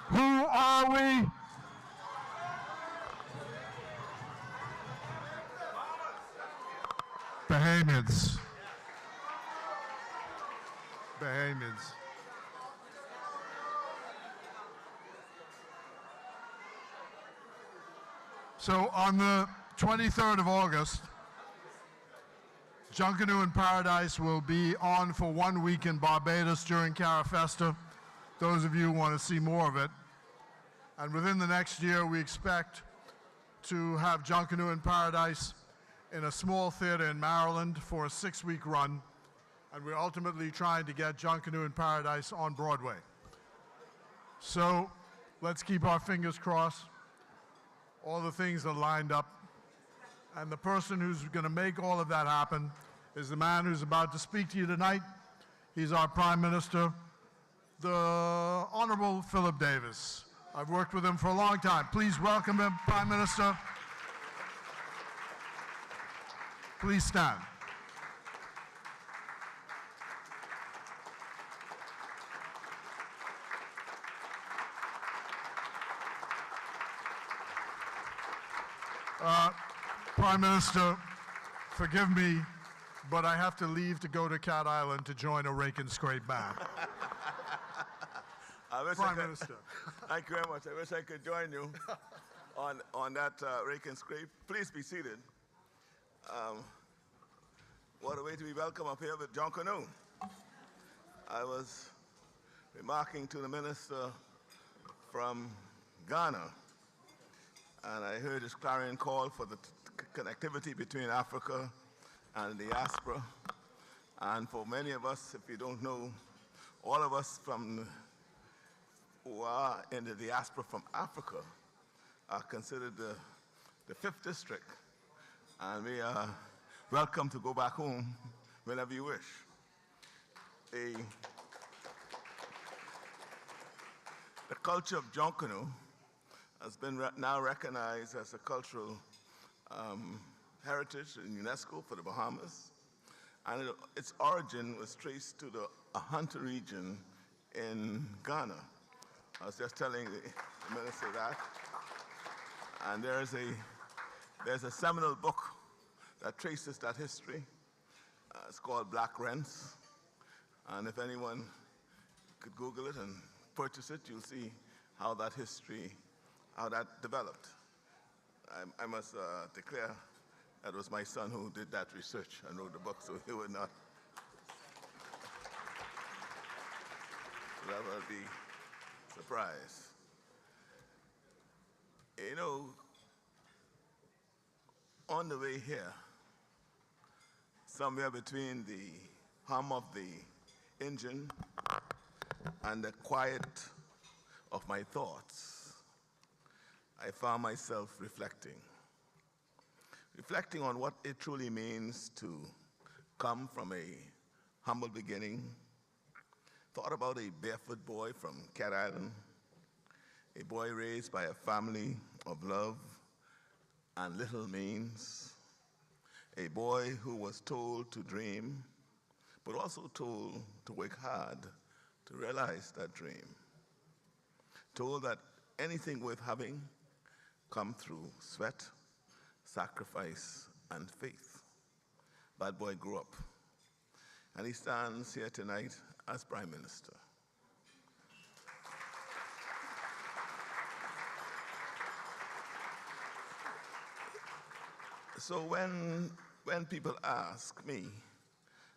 Who are we? Bahamians. Bahamians. So on the 23rd of August, Junkanoo in Paradise will be on for 1 week in Barbados during Carafesta. Those of you who want to see more of it. And within the next year, we expect to have Junkanoo in Paradise in a small theater in Maryland for a 6-week run. And we're ultimately trying to get Junkanoo in Paradise on Broadway. So let's keep our fingers crossed. All the things are lined up. And the person who's going to make all of that happen is the man who's about to speak to you tonight. He's our Prime Minister, the Honourable Philip Davis. I've worked with him for a long time. Please welcome him, Prime Minister. Please stand. Prime Minister, forgive me, but I have to leave to go to Cat Island to join a rake and scrape band. Prime Minister. Thank you very much. I wish I could join you on that rake and scrape. Please be seated. What a way to be welcome up here with Junkanoo. I was remarking to the minister from Ghana, and I heard his clarion call for the connectivity between Africa and the diaspora. And for many of us, if you don't know, all of us who are in the diaspora from Africa are considered the 5th district. And we are welcome to go back home whenever you wish. The culture of Junkanoo has been now recognized as a cultural heritage in UNESCO for the Bahamas. And its origin was traced to the Ahunta region in Ghana. I was just telling the minister that. And there's a seminal book that traces that history. It's called Black Rents. And if anyone could Google it and purchase it, you'll see how that history, how that developed. I must declare that was my son who did that research and wrote the book, so he would not. So that would be a surprise. You know, on the way here, somewhere between the hum of the engine and the quiet of my thoughts, I found myself reflecting on what it truly means to come from a humble beginning. Thought about a barefoot boy from Cat Island, a boy raised by a family of love and little means, a boy who was told to dream, but also told to work hard to realize that dream, told that anything worth having come through sweat, sacrifice, and faith. That boy grew up, and he stands here tonight as Prime Minister. So when people ask me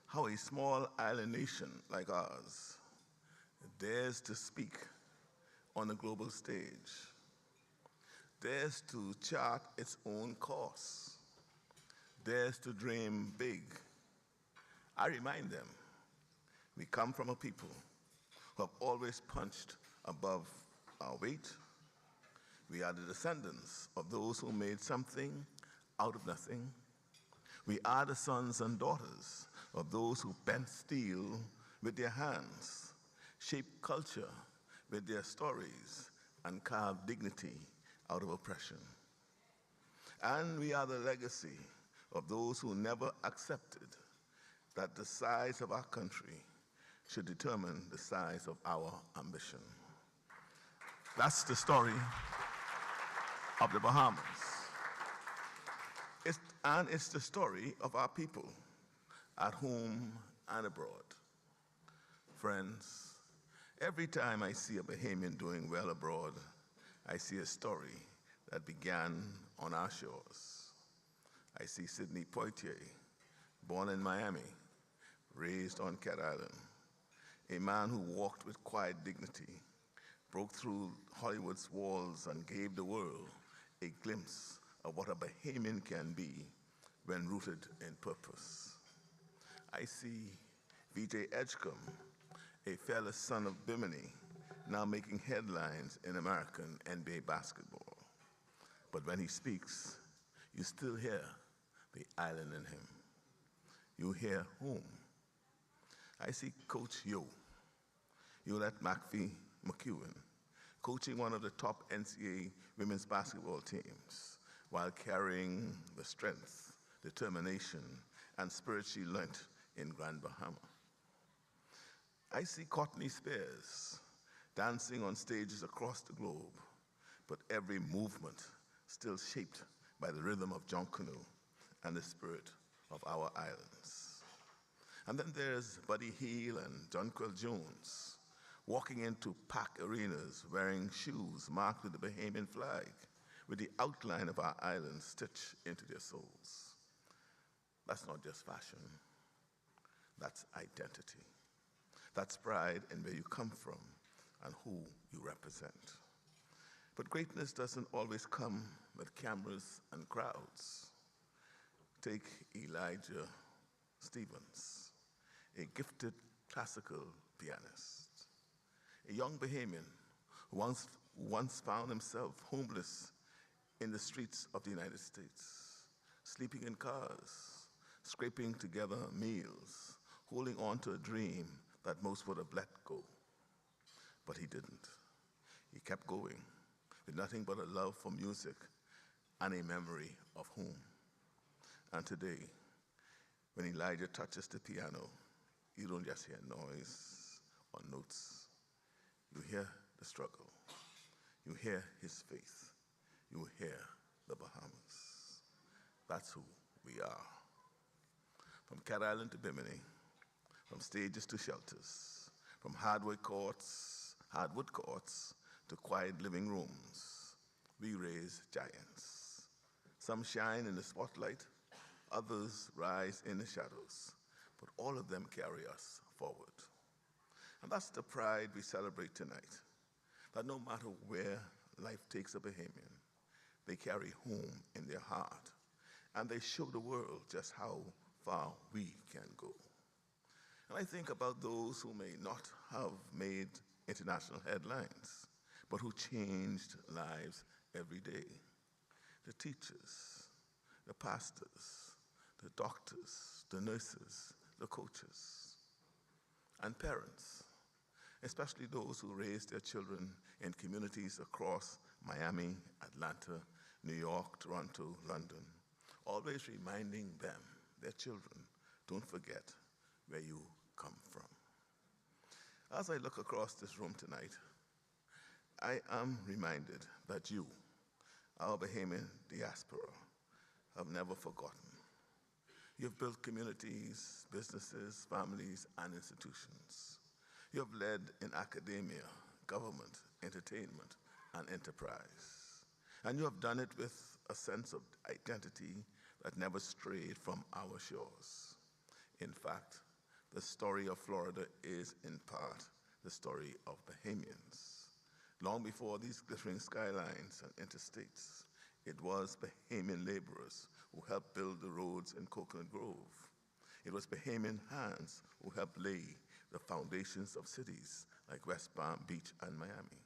how a small island nation like ours dares to speak on a global stage, dares to chart its own course, dares to dream big, I remind them we come from a people who have always punched above our weight. We are the descendants of those who made something out of nothing. We are the sons and daughters of those who bent steel with their hands, shaped culture with their stories, and carved dignity out of oppression. And we are the legacy of those who never accepted that the size of our country should determine the size of our ambition. That's the story of the Bahamas. It's the story of our people, at home and abroad. Friends, every time I see a Bahamian doing well abroad, I see a story that began on our shores. I see Sidney Poitier, born in Miami, raised on Cat Island, a man who walked with quiet dignity, broke through Hollywood's walls and gave the world a glimpse of what a Bahamian can be when rooted in purpose. I see V.J. Agyekum, a fearless son of Bimini, now making headlines in American NBA basketball. But when he speaks, you still hear the island in him. You hear home. I see Coach Yolette McKeown, coaching one of the top NCAA women's basketball teams while carrying the strength, determination, and spirit she learnt in Grand Bahama. I see Courtney Spears dancing on stages across the globe, but every movement still shaped by the rhythm of John Canoe and the spirit of our islands. And then there's Buddy Hield and Jonquil Jones, walking into packed arenas wearing shoes marked with the Bahamian flag, with the outline of our island stitched into their soles. That's not just fashion, that's identity. That's pride in where you come from and who you represent. But greatness doesn't always come with cameras and crowds. Take Elijah Stevens, a gifted classical pianist, a young Bahamian who once found himself homeless in the streets of the United States, sleeping in cars, scraping together meals, holding on to a dream that most would have let go. But he didn't. He kept going with nothing but a love for music and a memory of home. And today, when Elijah touches the piano, you don't just hear noise or notes. You hear the struggle. You hear his faith. You hear the Bahamas. That's who we are. From Cat Island to Bimini, from stages to shelters, from hardwood courts to quiet living rooms, we raise giants. Some shine in the spotlight, others rise in the shadows, but all of them carry us forward. And that's the pride we celebrate tonight, that no matter where life takes a Bahamian, they carry home in their heart, and they show the world just how far we can go. And I think about those who may not have made international headlines, but who changed lives every day. The teachers, the pastors, the doctors, the nurses, the coaches, and parents, especially those who raised their children in communities across Miami, Atlanta, New York, Toronto, London, always reminding them, their children, don't forget where you come from. As I look across this room tonight, I am reminded that you, our Bahamian diaspora, have never forgotten. You've built communities, businesses, families, and institutions. You have led in academia, government, entertainment, and enterprise. And you have done it with a sense of identity that never strayed from our shores. In fact, the story of Florida is, in part, the story of Bahamians. Long before these glittering skylines and interstates, it was Bahamian laborers who helped build the roads in Coconut Grove. It was Bahamian hands who helped lay the foundations of cities like West Palm Beach and Miami.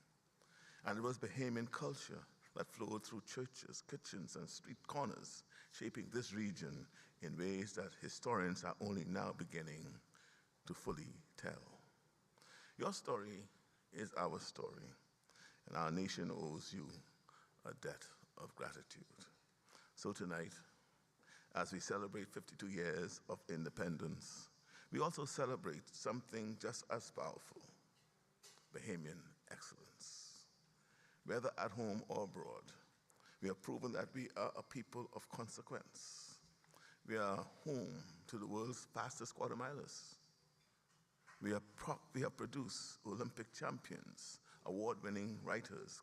And it was Bahamian culture that flowed through churches, kitchens, and street corners, shaping this region in ways that historians are only now beginning to fully tell. Your story is our story, and our nation owes you a debt of gratitude. So tonight, as we celebrate 52 years of independence, we also celebrate something just as powerful, Bahamian excellence. Whether at home or abroad, we have proven that we are a people of consequence. We are home to the world's fastest quarter milers. We have produced Olympic champions, award-winning writers,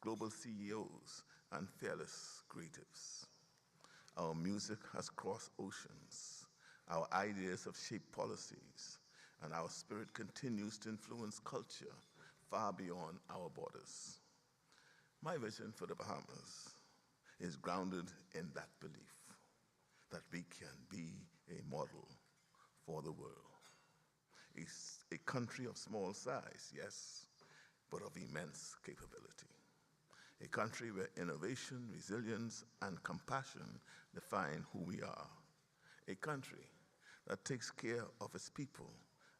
global CEOs, and fearless creatives. Our music has crossed oceans. Our ideas have shaped policies, and our spirit continues to influence culture far beyond our borders. My vision for the Bahamas is grounded in that belief that we can be a model for the world. It's a country of small size, yes, but of immense capability. A country where innovation, resilience, and compassion define who we are. A country that takes care of its people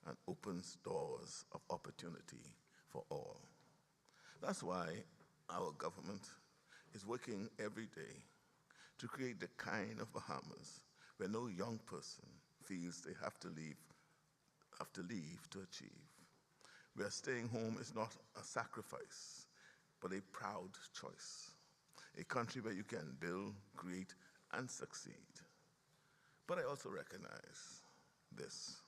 and opens doors of opportunity for all. That's why our government is working every day to create the kind of Bahamas where no young person feels they have to leave to achieve, where staying home is not a sacrifice, but a proud choice. A country where you can build, create, and succeed. But I also recognize this.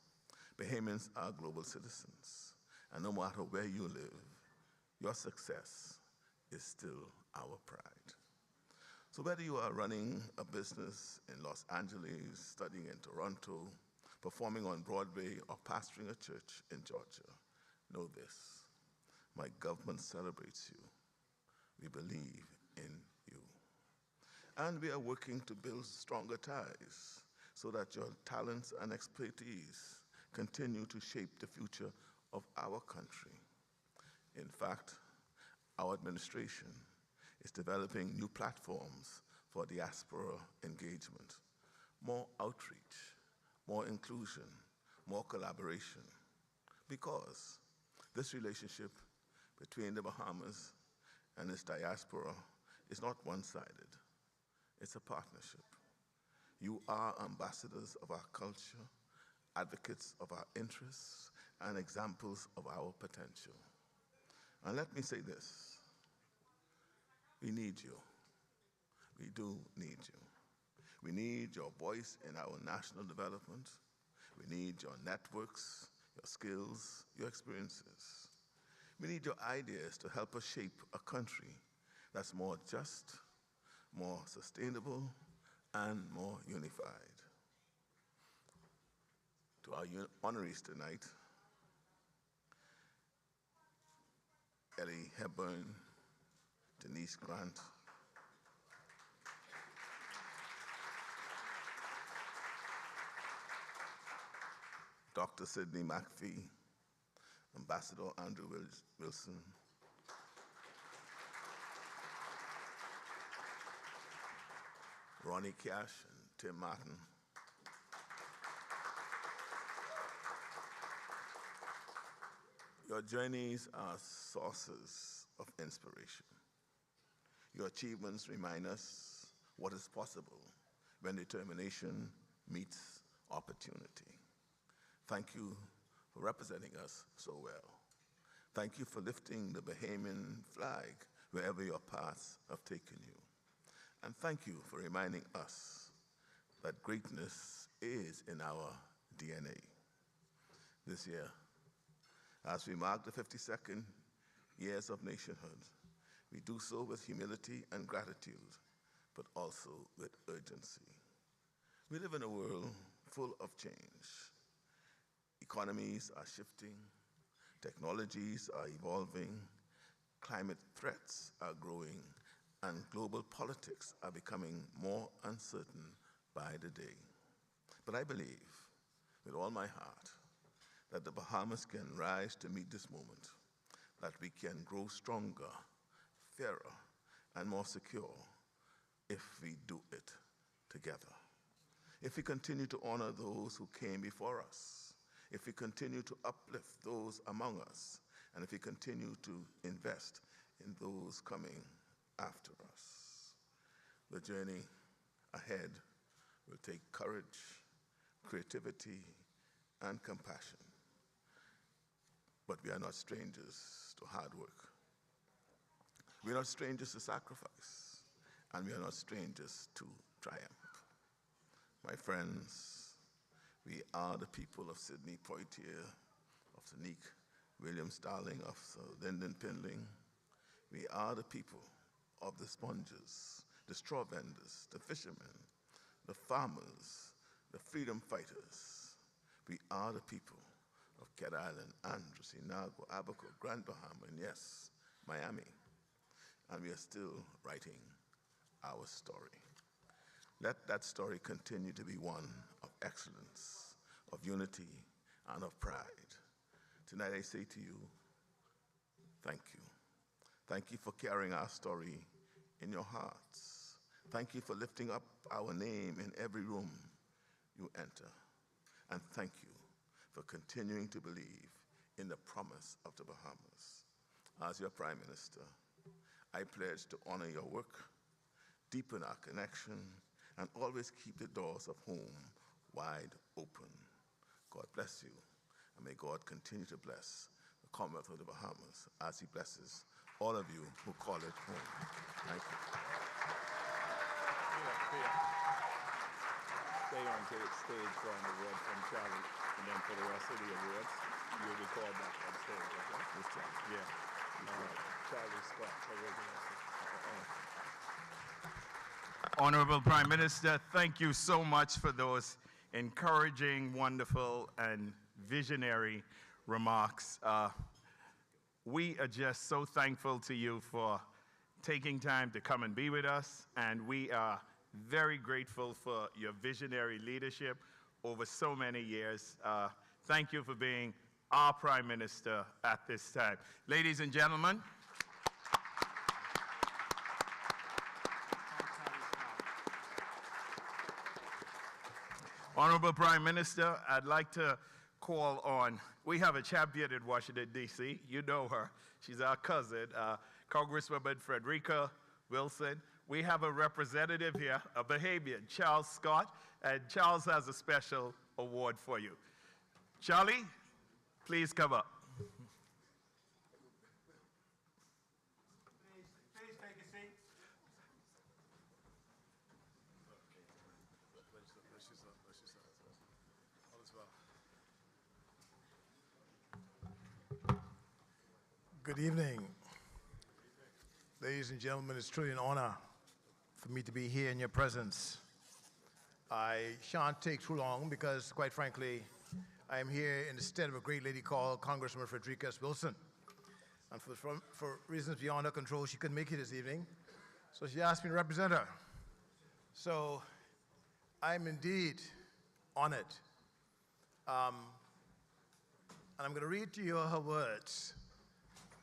Bahamians are global citizens, and no matter where you live, your success is still our pride. So whether you are running a business in Los Angeles, studying in Toronto, performing on Broadway, or pastoring a church in Georgia, know this: my government celebrates you. We believe in you. And we are working to build stronger ties so that your talents and expertise continue to shape the future of our country. In fact, our administration is developing new platforms for diaspora engagement, more outreach, more inclusion, more collaboration, because this relationship between the Bahamas and its diaspora is not one-sided. It's a partnership. You are ambassadors of our culture, advocates of our interests, and examples of our potential. And let me say this: we need you. We do need you. We need your voice in our national development. We need your networks, your skills, your experiences. We need your ideas to help us shape a country that's more just, more sustainable, and more unified. To our honorees tonight, Ellie Hepburn, Denise Grant, Dr. Sidney McPhee, Ambassador Andrew Wilson, Ronnie Cash and Tim Martin, your journeys are sources of inspiration. Your achievements remind us what is possible when determination meets opportunity. Thank you for representing us so well. Thank you for lifting the Bahamian flag wherever your paths have taken you. And thank you for reminding us that greatness is in our DNA. This year, as we mark the 52nd years of nationhood, we do so with humility and gratitude, but also with urgency. We live in a world full of change. Economies are shifting, technologies are evolving, climate threats are growing, and global politics are becoming more uncertain by the day. But I believe, with all my heart, that the Bahamas can rise to meet this moment, that we can grow stronger, fairer, and more secure if we do it together. If we continue to honor those who came before us, if we continue to uplift those among us, and if we continue to invest in those coming after us. The journey ahead will take courage, creativity, and compassion. But we are not strangers to hard work. We are not strangers to sacrifice, and we are not strangers to triumph. My friends, we are the people of Sidney Poitier, of Sonique, William Starling, of Lyndon Pindling. We are the people of the spongers, the straw vendors, the fishermen, the farmers, the freedom fighters. We are the people of Cat Island, Andros, Inago, Abaco, Grand Bahama, and yes, Miami. And we are still writing our story. Let that story continue to be one of excellence, of unity, and of pride. Tonight I say to you, thank you. Thank you for carrying our story in your hearts. Thank you for lifting up our name in every room you enter. And thank you for continuing to believe in the promise of the Bahamas. As your Prime Minister, I pledge to honor your work, deepen our connection, and always keep the doors of home wide open. God bless you, and may God continue to bless the Commonwealth of the Bahamas as he blesses all of you who call it home. Thank you. Stay on to the stage for an award from Charlie, and then for the rest of the awards, you'll be called back on stage, okay? This time. Yeah. Charlie Scott, Honorable Prime Minister, thank you so much for those encouraging, wonderful, and visionary remarks. We are just so thankful to you for taking time to come and be with us, and we are very grateful for your visionary leadership over so many years. Thank you for being our Prime Minister at this time. Ladies and gentlemen, Honorable Prime Minister, I'd like to call on, we have a champion in Washington, D.C. You know her. She's our cousin, Congresswoman Frederick Wilson. We have a representative here, a Bahamian, Charles Scott, and Charles has a special award for you. Charlie, please come up. Please take a seat. Good evening. Ladies and gentlemen, it's truly an honor for me to be here in your presence. I shan't take too long because, quite frankly, I am here in the stead of a great lady called Congresswoman Frederick Wilson. And for reasons beyond her control, she couldn't make it this evening. So she asked me to represent her. So I'm indeed honored. And I'm going to read to you her words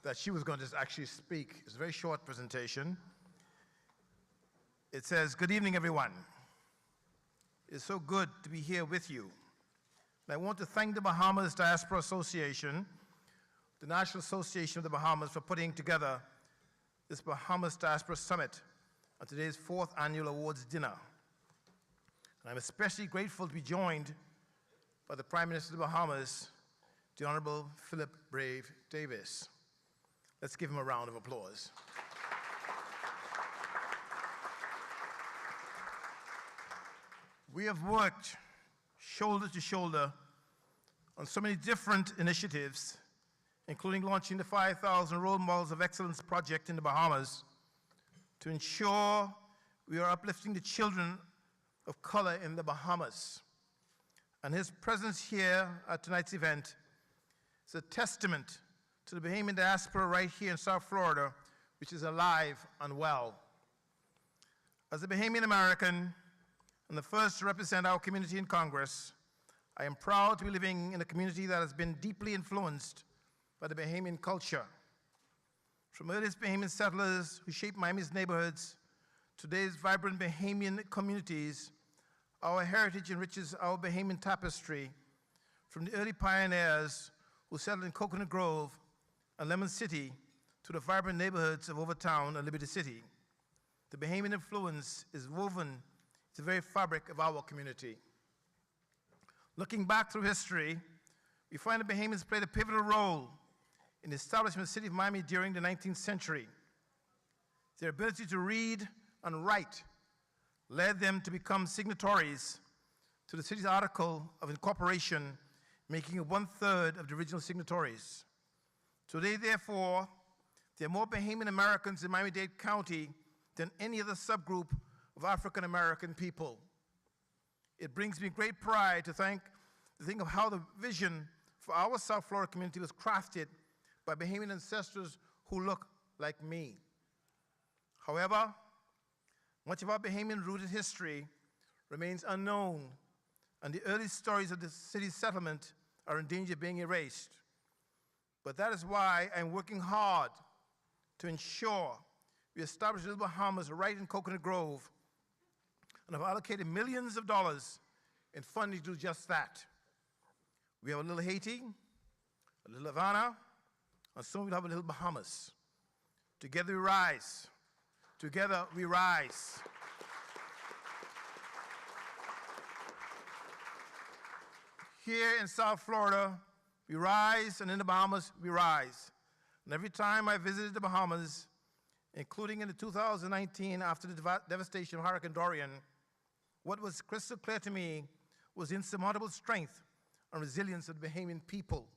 that she was going to actually speak. It's a very short presentation. It says, "Good evening, everyone. It's so good to be here with you. And I want to thank the Bahamas Diaspora Association, the National Association of the Bahamas, for putting together this Bahamas Diaspora Summit and today's 4th annual awards dinner. And I'm especially grateful to be joined by the Prime Minister of the Bahamas, the Honourable Philip Brave Davis. Let's give him a round of applause. We have worked shoulder to shoulder on so many different initiatives, including launching the 5,000 Role Models of Excellence project in the Bahamas to ensure we are uplifting the children of color in the Bahamas. And his presence here at tonight's event is a testament to the Bahamian diaspora right here in South Florida, which is alive and well. As a Bahamian American and the first to represent our community in Congress, I am proud to be living in a community that has been deeply influenced by the Bahamian culture. From earliest Bahamian settlers who shaped Miami's neighborhoods, to today's vibrant Bahamian communities, our heritage enriches our Bahamian tapestry, from the early pioneers who settled in Coconut Grove and Lemon City to the vibrant neighborhoods of Overtown and Liberty City. The Bahamian influence is woven into the very fabric of our community. Looking back through history, we find the Bahamians played a pivotal role in the establishment of the city of Miami during the 19th century. Their ability to read and write led them to become signatories to the city's article of incorporation, making it 1/3 of the original signatories. Today, therefore, there are more Bahamian Americans in Miami-Dade County than any other subgroup of African American people. It brings me great pride to think of how the vision for our South Florida community was crafted by Bahamian ancestors who look like me. However, much of our Bahamian-rooted history remains unknown, and the early stories of the city's settlement are in danger of being erased. But that is why I'm working hard to ensure we establish Little Bahamas right in Coconut Grove, and have allocated millions of dollars in funding to do just that. We have a little Haiti, a little Havana, and soon we'll have a little Bahamas. Together we rise. Together we rise. Here in South Florida, we rise, and in the Bahamas, we rise. And every time I visited the Bahamas, including in the 2019 after the devastation of Hurricane Dorian, what was crystal clear to me was the insurmountable strength and resilience of the Bahamian people.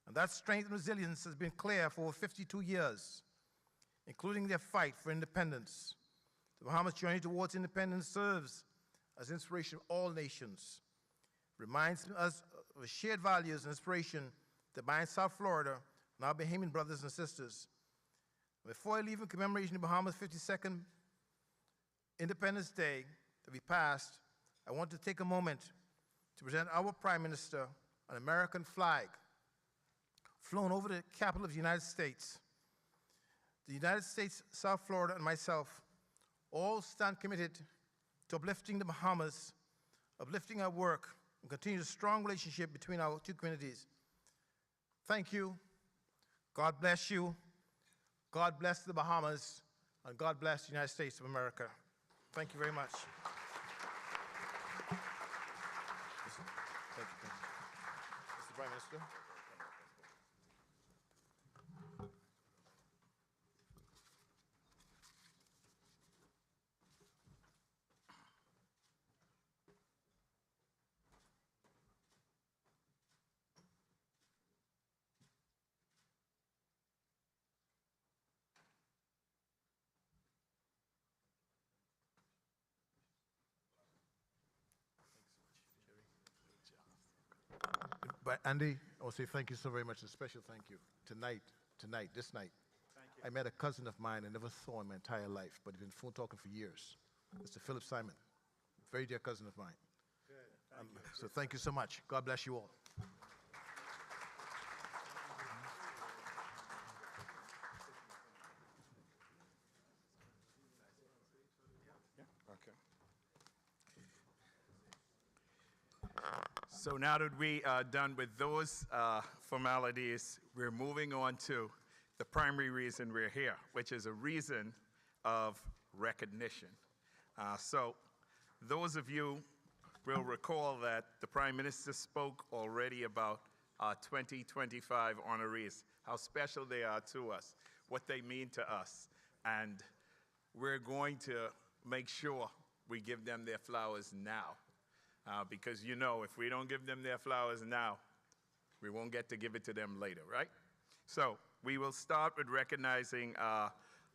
And that strength and resilience has been clear for over 52 years, including their fight for independence. The Bahamas' journey towards independence serves as inspiration for all nations. It reminds us of the shared values and inspiration that bind South Florida and our Bahamian brothers and sisters. Before I leave in commemoration of Bahamas' 52nd Independence Day that we passed, I want to take a moment to present our Prime Minister an American flag flown over the capital of the United States. The United States, South Florida, and myself all stand committed to uplifting the Bahamas, uplifting our work, and continue the strong relationship between our two communities. Thank you. God bless you. God bless the Bahamas, and God bless the United States of America. Thank you very much. Thank you. Mr. Prime Minister. But Andy, I want to say thank you so very much, a special thank you. This night, I met a cousin of mine I never saw in my entire life, but we've been phone talking for years. Mr. Philip Simon, very dear cousin of mine. So thank you so much. God bless you all. So now that we are done with those formalities, we're moving on to the primary reason we're here, which is a reason of recognition. So those of you will recall that the Prime Minister spoke already about our 2025 honorees, how special they are to us, what they mean to us, and we're going to make sure we give them their flowers now. Because you know, if we don't give them their flowers now, we won't get to give it to them later, right? So we will start with recognizing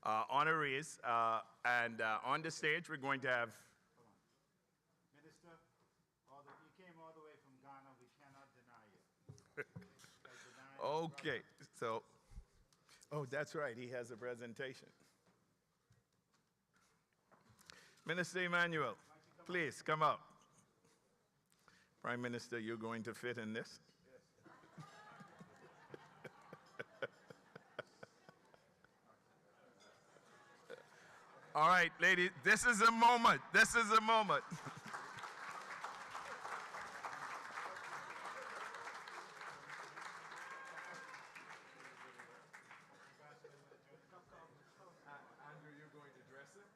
honorees, and on the stage we're going to have... Minister, you came all the way from Ghana, we cannot deny you. Okay, so, oh, that's right, he has a presentation. Minister Emmanuel, please come up. Prime Minister, you're going to fit in this? Yes. All right, ladies, this is a moment. This is a moment. Andrew, you're going to dress it?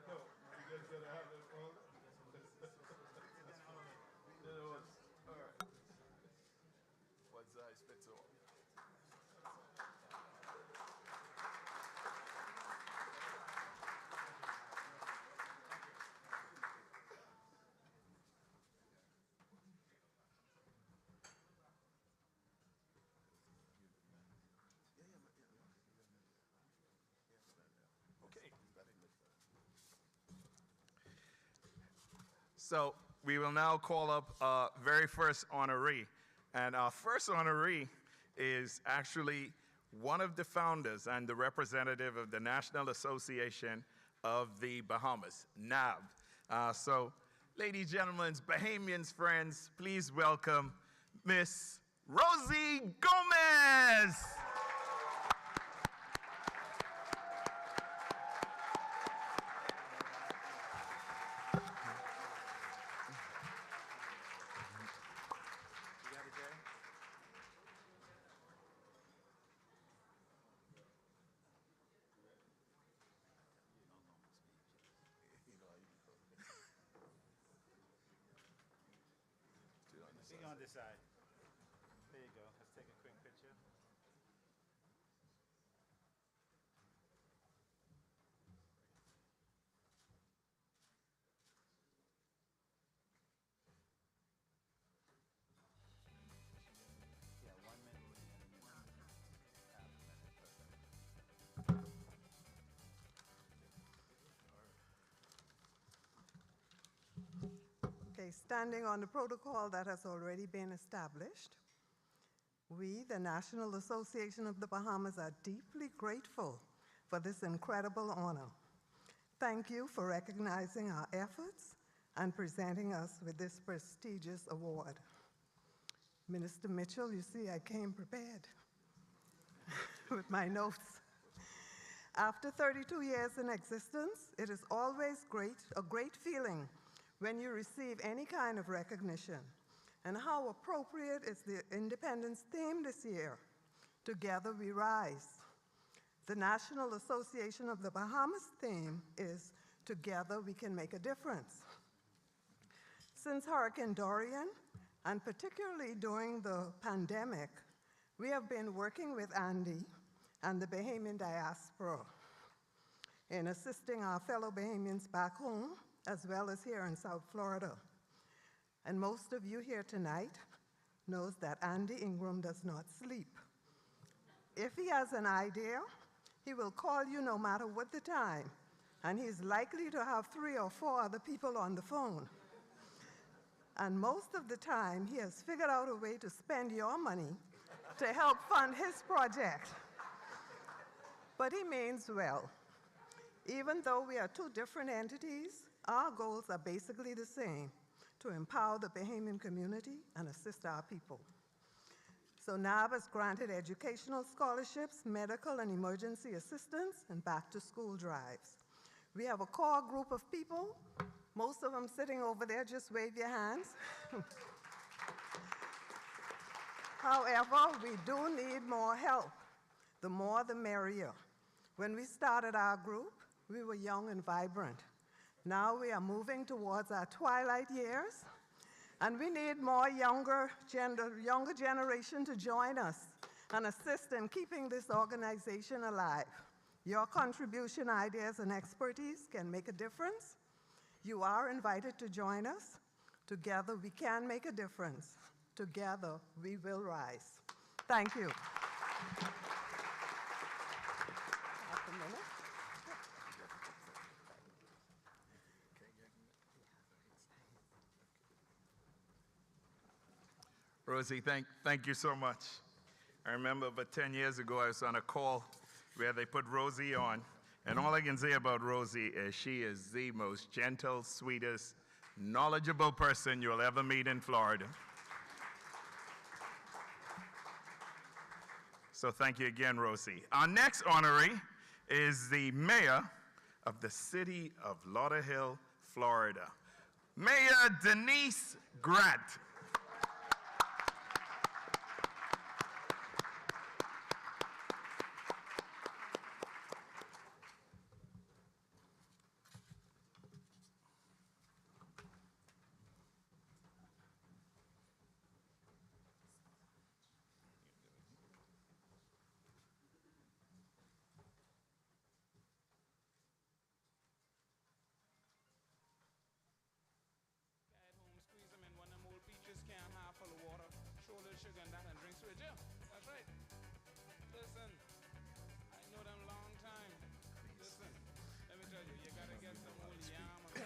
No, you guys gotta have it all. So we will now call up our very first honoree. And our first honoree is actually one of the founders and the representative of the National Association of the Bahamas, NAB. So, ladies, gentlemen, Bahamians, friends, please welcome Miss Rosie Gomez. On this side. There you go. Let's take a quick picture. Yeah, 1 minute. Okay, standing on the protocol that has already been established, we, the National Association of the Bahamas, are deeply grateful for this incredible honor. Thank you for recognizing our efforts and presenting us with this prestigious award. Minister Mitchell, you see I came prepared with my notes. After 32 years in existence, it is always a great feeling when you receive any kind of recognition. And how appropriate is the Independence theme this year? Together we rise. The National Association of the Bahamas theme is Together we can make a difference. Since Hurricane Dorian, and particularly during the pandemic, we have been working with Andy and the Bahamian diaspora in assisting our fellow Bahamians back home, as well as here in South Florida. And most of you here tonight knows that Andy Ingraham does not sleep. If he has an idea, he will call you no matter what the time, and he's likely to have 3 or 4 other people on the phone. And most of the time, he has figured out a way to spend your money to help fund his project. But he means well. Even though we are 2 different entities, our goals are basically the same: to empower the Bahamian community and assist our people. So NAB has granted educational scholarships, medical and emergency assistance, and back-to-school drives. We have a core group of people, most of them sitting over there. Just wave your hands. However, we do need more help. The more, the merrier. When we started our group, we were young and vibrant. Now we are moving towards our twilight years, and we need more younger generation to join us and assist in keeping this organization alive. Your contribution, ideas, and expertise can make a difference. You are invited to join us. Together we can make a difference. Together we will rise. Thank you. Rosie, thank you so much. I remember about 10 years ago, I was on a call where they put Rosie on, and all I can say about Rosie is she is the most gentle, sweetest, knowledgeable person you'll ever meet in Florida. So thank you again, Rosie. Our next honoree is the mayor of the city of Lauderhill, Florida, Mayor Denise Grant.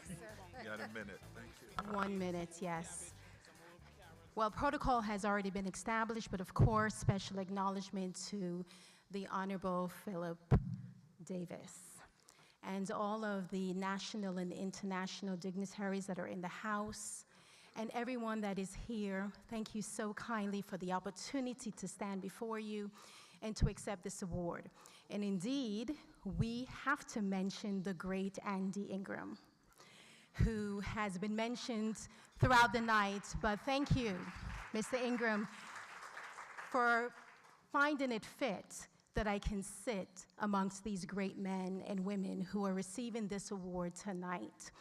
You got a minute. Thank you. 1 minute, yes. Well, protocol has already been established, but of course, special acknowledgement to the Honorable Philip Davis and all of the national and international dignitaries that are in the House and everyone that is here. Thank you so kindly for the opportunity to stand before you and to accept this award. And indeed, we have to mention the great Andy Ingraham, who has been mentioned throughout the night. But thank you, Mr. Ingraham, for finding it fit that I can sit amongst these great men and women who are receiving this award tonight.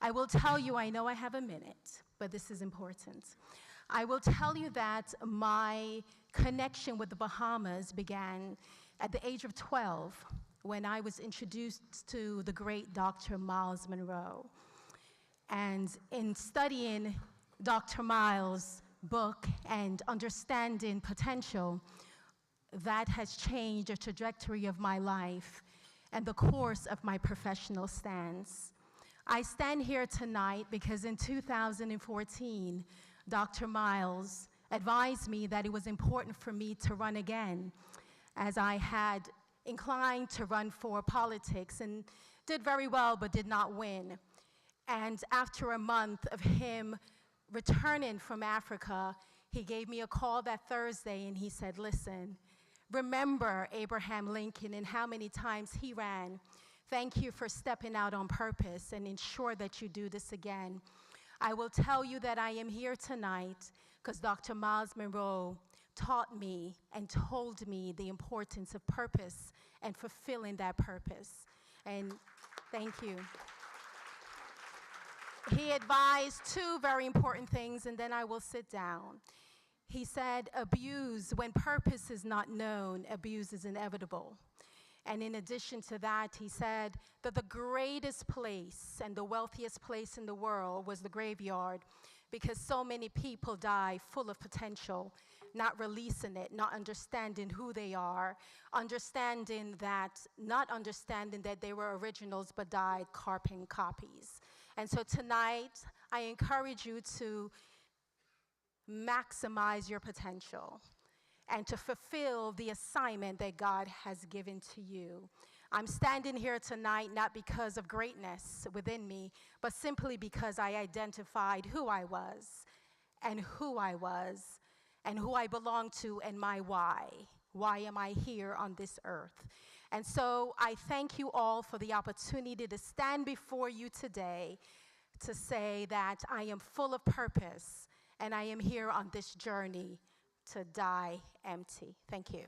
I will tell you, I know I have a minute, but this is important. I will tell you that my connection with the Bahamas began at the age of 12 when I was introduced to the great Dr. Miles Monroe. And in studying Dr. Miles' book and understanding potential, that has changed the trajectory of my life and the course of my professional stance. I stand here tonight because in 2014, Dr. Miles advised me that it was important for me to run again, as I had inclined to run for politics and did very well but did not win. And after a month of him returning from Africa, he gave me a call that Thursday and he said, listen, remember Abraham Lincoln and how many times he ran. Thank you for stepping out on purpose and ensure that you do this again. I will tell you that I am here tonight because Dr. Miles Monroe taught me and told me the importance of purpose and fulfilling that purpose. And thank you. He advised two very important things, and then I will sit down. He said, abuse, when purpose is not known, abuse is inevitable. And in addition to that, he said that the greatest place and the wealthiest place in the world was the graveyard because so many people die full of potential, not releasing it, not understanding who they are, not understanding that they were originals but died carbon copies. And so tonight, I encourage you to maximize your potential and to fulfill the assignment that God has given to you. I'm standing here tonight not because of greatness within me, but simply because I identified who I was and who I belong to and my why. Why am I here on this earth? And so I thank you all for the opportunity to stand before you today to say that I am full of purpose and I am here on this journey to die empty. Thank you.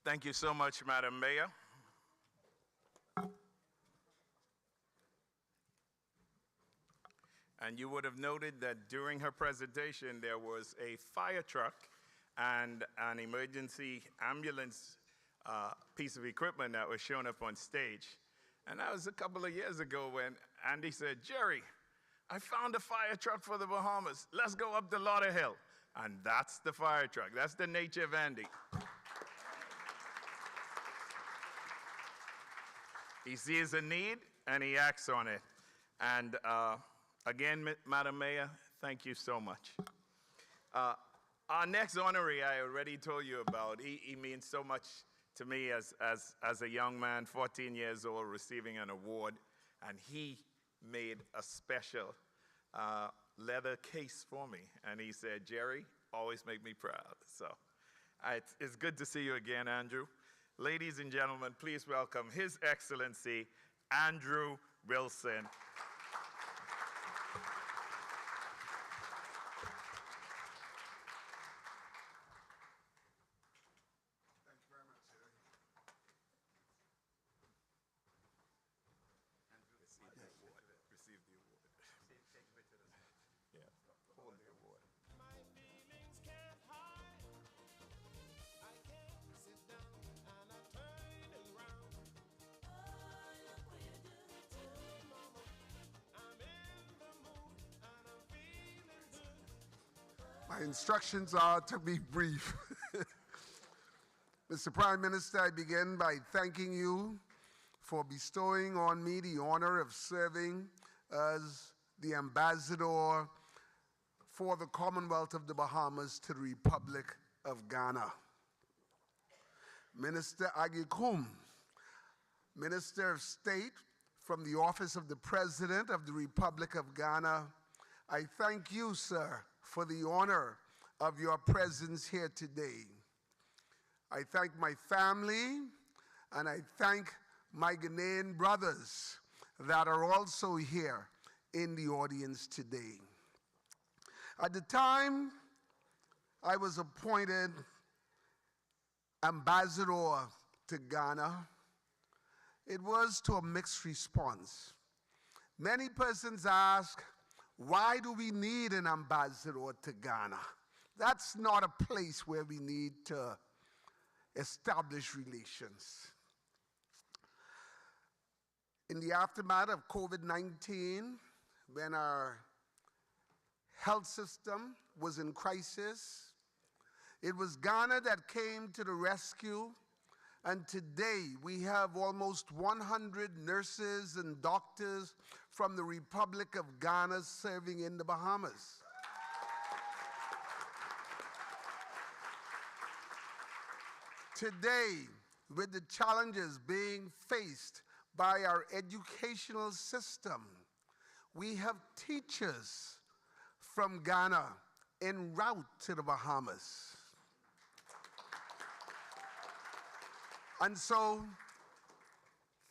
Thank you so much, Madam Mayor. And you would have noted that during her presentation, there was a fire truck and an emergency ambulance piece of equipment that was shown up on stage. And that was a couple of years ago when Andy said, Jerry, I found a fire truck for the Bahamas. Let's go up the Lauderhill. And that's the fire truck. That's the nature of Andy. He sees a need and he acts on it. And again, Madam Mayor, thank you so much. Our next honoree I already told you about. He means so much to me as a young man, 14 years old, receiving an award. And he made a special leather case for me. And he said, Jerry, always make me proud. So it's good to see you again, Andrew. Ladies and gentlemen, please welcome His Excellency, Andrew Wilson. My instructions are to be brief. Mr. Prime Minister, I begin by thanking you for bestowing on me the honor of serving as the ambassador for the Commonwealth of the Bahamas to the Republic of Ghana. Minister Agyekum, Minister of State from the Office of the President of the Republic of Ghana, I thank you, sir, for the honor of your presence here today. I thank my family, and I thank my Ghanaian brothers that are also here in the audience today. At the time I was appointed ambassador to Ghana, it was to a mixed response. Many persons ask, why do we need an ambassador to Ghana? That's not a place where we need to establish relations. In the aftermath of COVID-19, when our health system was in crisis, it was Ghana that came to the rescue, and today we have almost 100 nurses and doctors from the Republic of Ghana serving in the Bahamas. Today, with the challenges being faced by our educational system, we have teachers from Ghana en route to the Bahamas. And so,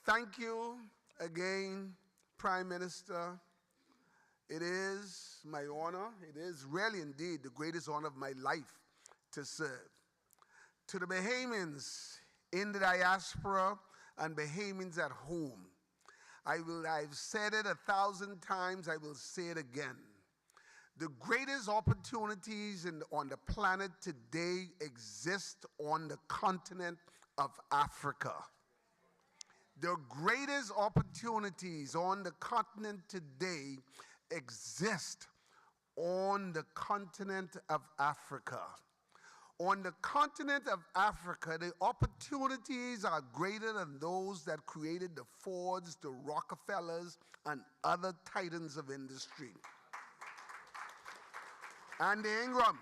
thank you again, Prime Minister. It is my honor, it is really indeed the greatest honor of my life to serve. To the Bahamians in the diaspora and Bahamians at home, I've said it 1,000 times, I will say it again. The greatest opportunities on the planet today exist on the continent of Africa. The greatest opportunities on the continent today exist on the continent of Africa. On the continent of Africa, the opportunities are greater than those that created the Fords, the Rockefellers, and other titans of industry. And Ingraham,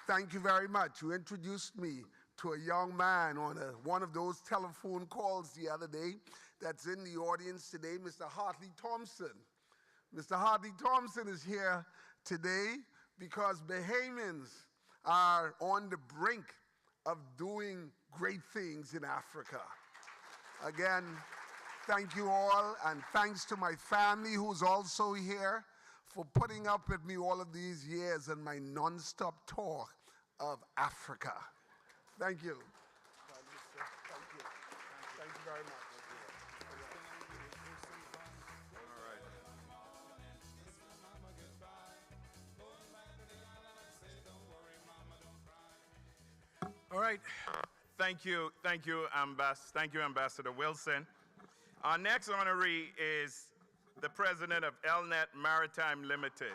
thank you very much. You introduced me to a young man on one of those telephone calls the other day that's in the audience today, Mr. Hartley Thompson. Mr. Hartley Thompson is here today because Bahamians are on the brink of doing great things in Africa. Again, thank you all, and thanks to my family who's also here for putting up with me all of these years and my non-stop talk of Africa. Thank you. Thank you. Thank you very much. All right. Thank you, Ambassador Wilson. Our next honoree is the President of Elnet Maritime Limited.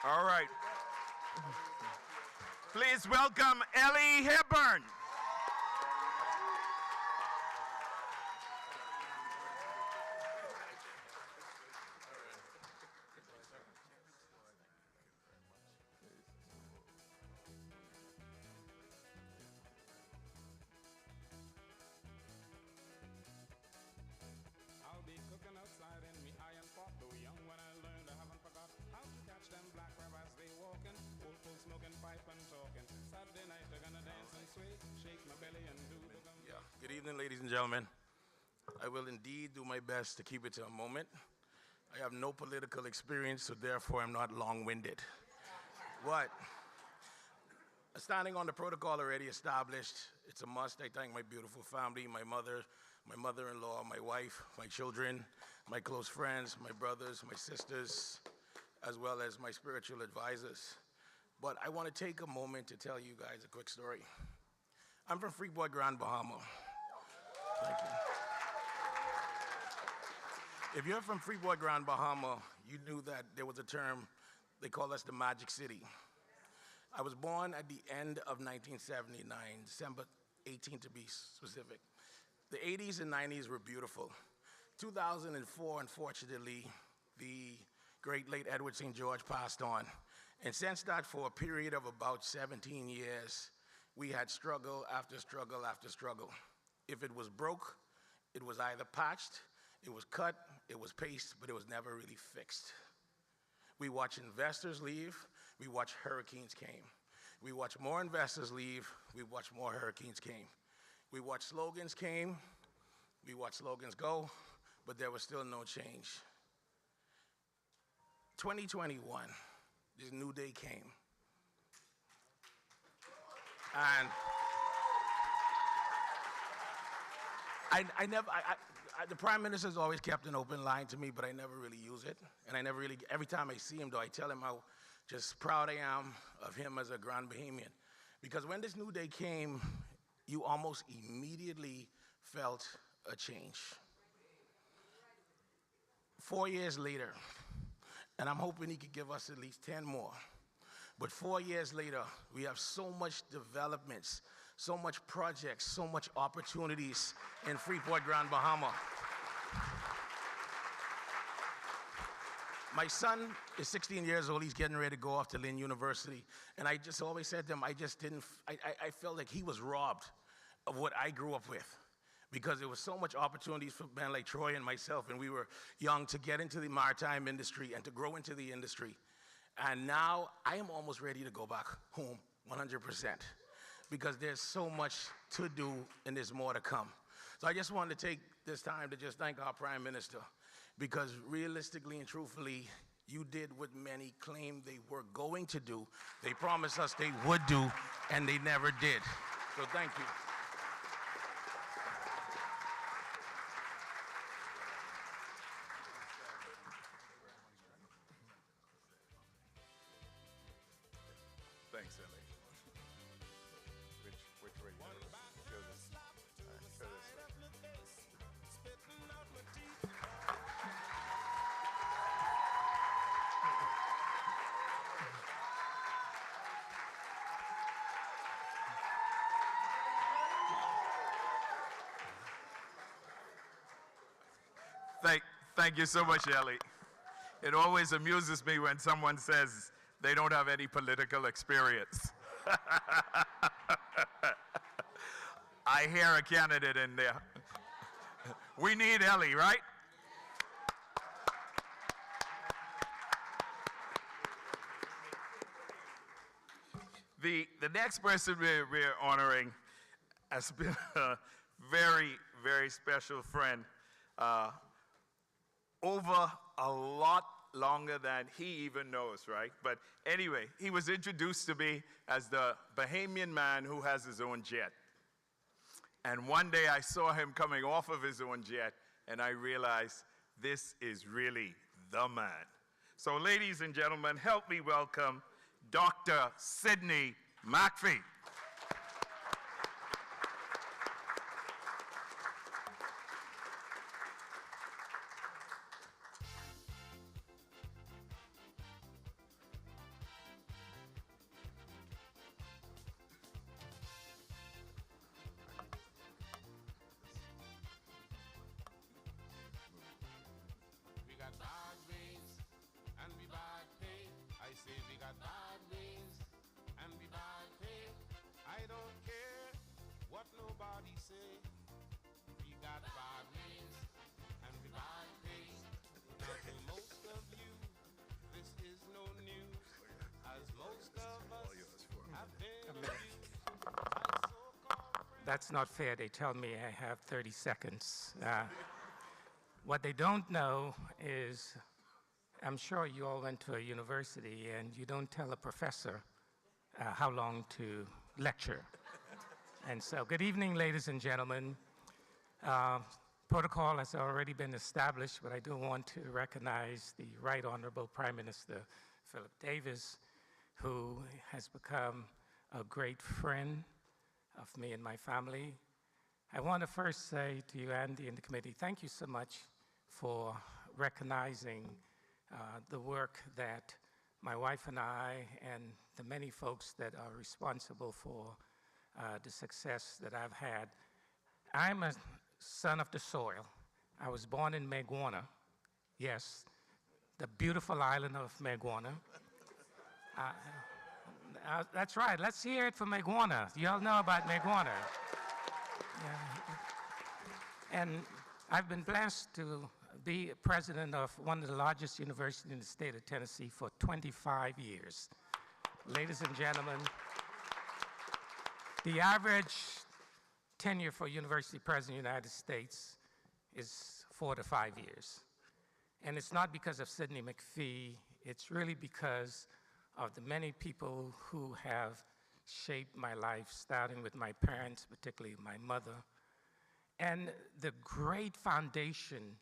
All right. Please welcome Ellie Hepburn. I'll be cooking outside in me iron pot, though young when I learned I haven't forgot how to catch them black crab as they walking. Old folks smoking pipe and talking. Saturday night they're gonna dance and sway, shake my belly and do the gum. Yeah. Good evening, ladies and gentlemen. I will indeed do my best to keep it to a moment. I have no political experience, so therefore I'm not long-winded. But standing on the protocol already established, it's a must. I thank my beautiful family, my mother, my mother-in-law, my wife, my children, my close friends, my brothers, my sisters, as well as my spiritual advisors. But I want to take a moment to tell you guys a quick story. I'm from Freeport, Grand Bahama. Thank you. If you're from Freeport, Grand Bahama, you knew that there was a term, they call us the Magic City. I was born at the end of 1979, December 18 to be specific. The 80s and 90s were beautiful. 2004, unfortunately, the great late Edward St. George passed on. And since that, for a period of about 17 years, we had struggle after struggle after struggle. If it was broke, it was either patched, it was cut, it was paced, but it was never really fixed. We watched investors leave, we watched hurricanes came. We watched more investors leave, we watched more hurricanes came. We watched slogans came, we watched slogans go, but there was still no change. 2021, this new day came. And the Prime Minister's always kept an open line to me, but I never really use it. And I never really, every time I see him though, I tell him how just proud I am of him as a Grand Bahamian. Because when this new day came, you almost immediately felt a change. 4 years later, and I'm hoping he could give us at least 10 more, but 4 years later, we have so much developments, so much projects, so much opportunities in Freeport, Grand Bahama. My son is 16 years old. He's getting ready to go off to Lynn University. And I just always said to him, I felt like he was robbed of what I grew up with, because there was so much opportunities for men like Troy and myself, and we were young to get into the maritime industry and to grow into the industry. And now I am almost ready to go back home 100%, because there's so much to do and there's more to come. So I just wanted to take this time to just thank our Prime Minister, because realistically and truthfully, you did what many claimed they were going to do. They promised us they would do, and they never did. So thank you. Thanks, Ellie. Which way you go? Go this. All right, go this way. Thank you so much, Ellie. It always amuses me when someone says they don't have any political experience. I hear a candidate in there. We need Ellie, right? The next person we're honoring has been a very, very special friend over a lot longer than he even knows, right? But anyway, he was introduced to me as the Bahamian man who has his own jet. And one day I saw him coming off of his own jet, and I realized this is really the man. So ladies and gentlemen, help me welcome Dr. Sidney McPhee. That's not fair. They tell me I have 30 seconds. What they don't know is, I'm sure you all went to a university and you don't tell a professor how long to lecture. And so, good evening, ladies and gentlemen. Protocol has already been established, but I do want to recognize the Right Honourable Prime Minister Philip Davis, who has become a great friend of me and my family. I want to first say to you, Andy, and the committee, thank you so much for recognizing the work that my wife and I and the many folks that are responsible for the success that I've had. I'm a son of the soil. I was born in Meguana, yes, the beautiful island of Meguana. That's right, let's hear it for Meguana. You all know about Meguana. Yeah. And I've been blessed to be president of one of the largest universities in the state of Tennessee for 25 years. Ladies and gentlemen, the average tenure for university president of the United States is 4 to 5 years. And it's not because of Sidney McPhee, it's really because of the many people who have shaped my life, starting with my parents, particularly my mother, and the great foundation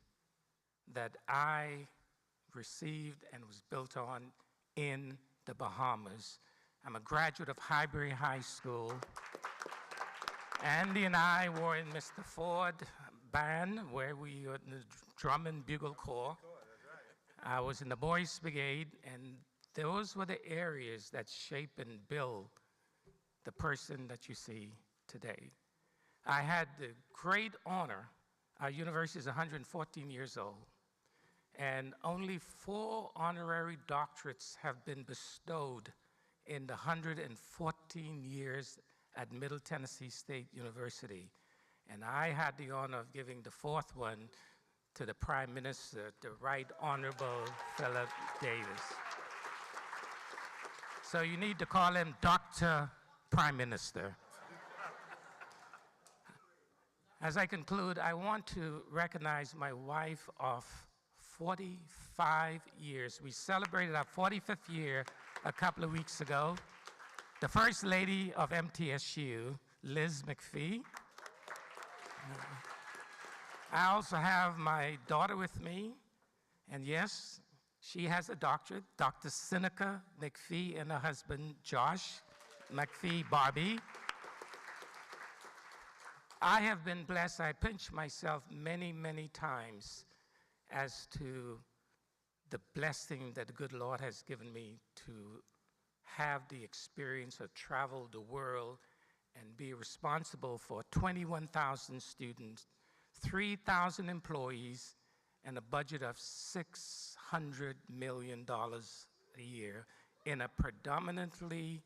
that I received and was built on in the Bahamas. I'm a graduate of Highbury High School. Andy and I were in Mr. Ford band, where we were in the drum and bugle corps. I was in the Boys Brigade, and those were the areas that shape and build the person that you see today. I had the great honor, our university is 114 years old, and only 4 honorary doctorates have been bestowed in the 114 years at Middle Tennessee State University. And I had the honor of giving the 4th one to the Prime Minister, the Right Honorable Philip Davis. So you need to call him Dr. Prime Minister. As I conclude, I want to recognize my wife of 45 years. We celebrated our 45th year a couple of weeks ago. The First Lady of MTSU, Liz McPhee. I also have my daughter with me, and yes, she has a doctorate, Dr. Seneca McPhee, and her husband, Josh McPhee Barbie. I have been blessed. I pinch myself many, many times as to the blessing that the good Lord has given me to have the experience of travel the world and be responsible for 21,000 students, 3,000 employees, and a budget of $600 million a year in a predominantly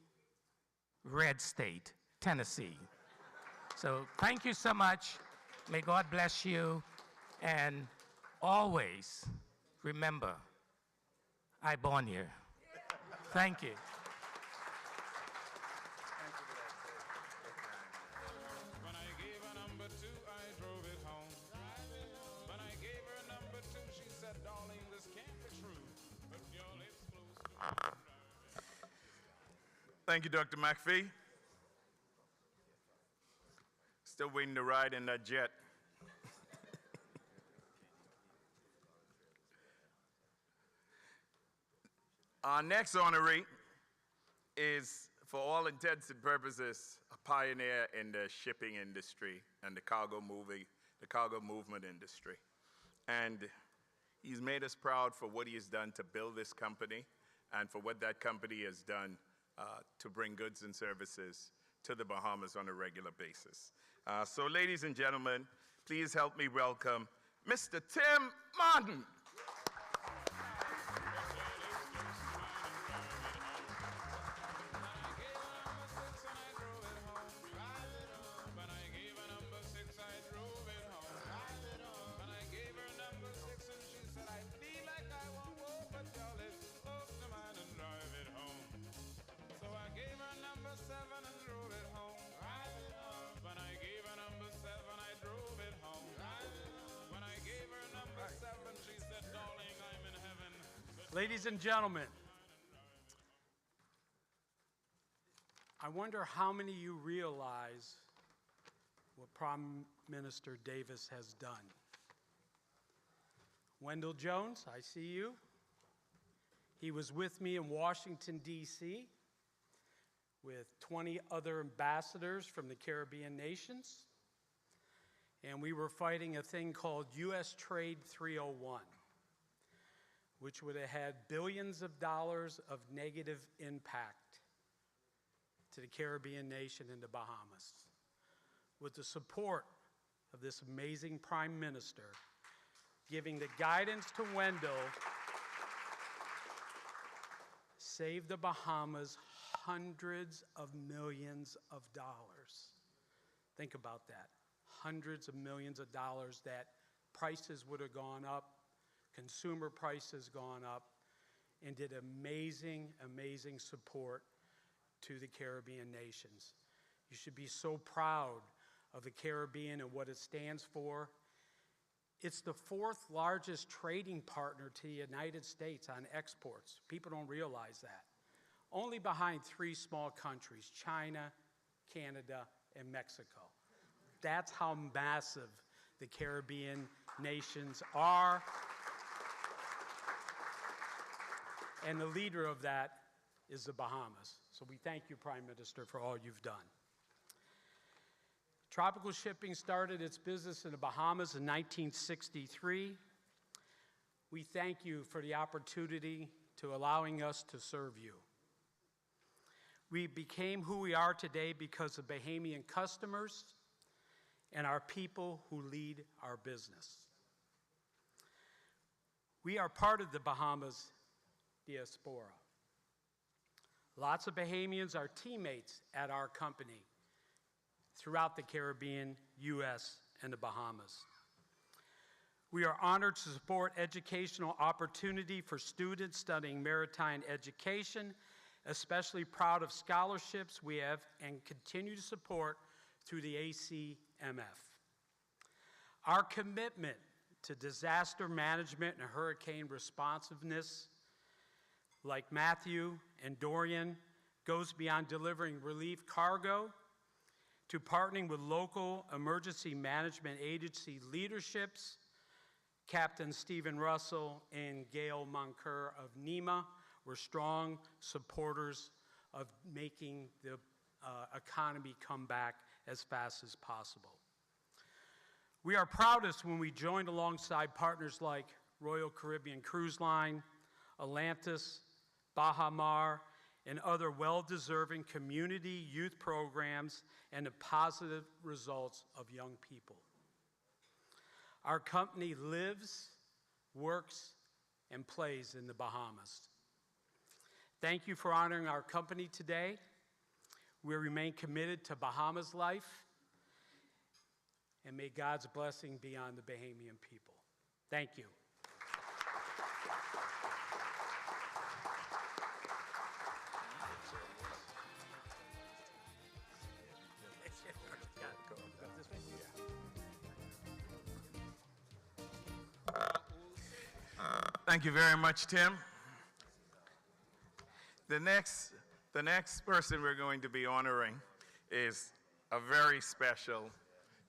red state, Tennessee. So thank you so much. May God bless you. And always remember, I born here. Thank you. When I gave her number 2, I drove it home. When I gave her number 2, she said, darling, this can't be true. Put your lips close to Thank you, Dr. McPhee. Still waiting to ride in that jet. Our next honoree is, for all intents and purposes, a pioneer in the shipping industry and the cargo movement industry. And he's made us proud for what he has done to build this company and for what that company has done to bring goods and services to the Bahamas on a regular basis. So ladies and gentlemen, please help me welcome Mr. Tim Martin. Ladies and gentlemen, I wonder how many of you realize what Prime Minister Davis has done. Wendal Jones, I see you. He was with me in Washington, D.C., with 20 other ambassadors from the Caribbean nations. And we were fighting a thing called U.S. Trade 301, which would have had billions of dollars of negative impact to the Caribbean nation and the Bahamas. With the support of this amazing Prime Minister, giving the guidance to Wendal, saved the Bahamas hundreds of millions of dollars. Think about that. Hundreds of millions of dollars that prices would have gone up, consumer prices gone up, and did amazing, amazing support to the Caribbean nations. You should be so proud of the Caribbean and what it stands for. It's the 4th largest trading partner to the United States on exports. People don't realize that. Only behind 3 small countries, China, Canada, and Mexico. That's how massive the Caribbean nations are. And the leader of that is the Bahamas. So we thank you, Prime Minister, for all you've done. Tropical Shipping started its business in the Bahamas in 1963. We thank you for the opportunity to allowing us to serve you. We became who we are today because of Bahamian customers and our people who lead our business. We are part of the Bahamas Diaspora. Lots of Bahamians are teammates at our company throughout the Caribbean, U.S., and the Bahamas. We are honored to support educational opportunity for students studying maritime education, especially proud of scholarships we have and continue to support through the ACMF. Our commitment to disaster management and hurricane responsiveness, like Matthew and Dorian, goes beyond delivering relief cargo to partnering with local emergency management agency leaderships, Captain Stephen Russell and Gail Monker of NEMA were strong supporters of making the economy come back as fast as possible. We are proudest when we joined alongside partners like Royal Caribbean Cruise Line, Atlantis, Baha Mar, and other well-deserving community youth programs and the positive results of young people. Our company lives, works, and plays in the Bahamas. Thank you for honoring our company today. We remain committed to Bahamas life, and may God's blessing be on the Bahamian people. Thank you. Thank you very much, Tim. The next person we're going to be honoring is a very special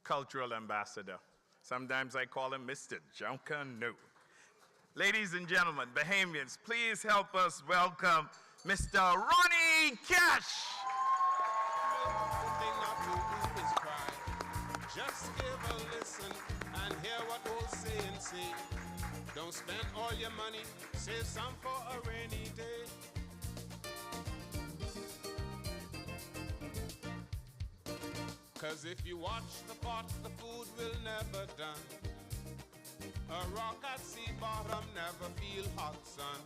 cultural ambassador. Sometimes I call him Mr. Junkanoo. Ladies and gentlemen, Bahamians, please help us welcome Mr. Ronnie Cash. Just give a listen and hear what old saying say. Don't spend all your money, save some for a rainy day. Cause if you watch the pot, the food will never done. A rock at sea bottom never feel hot sun.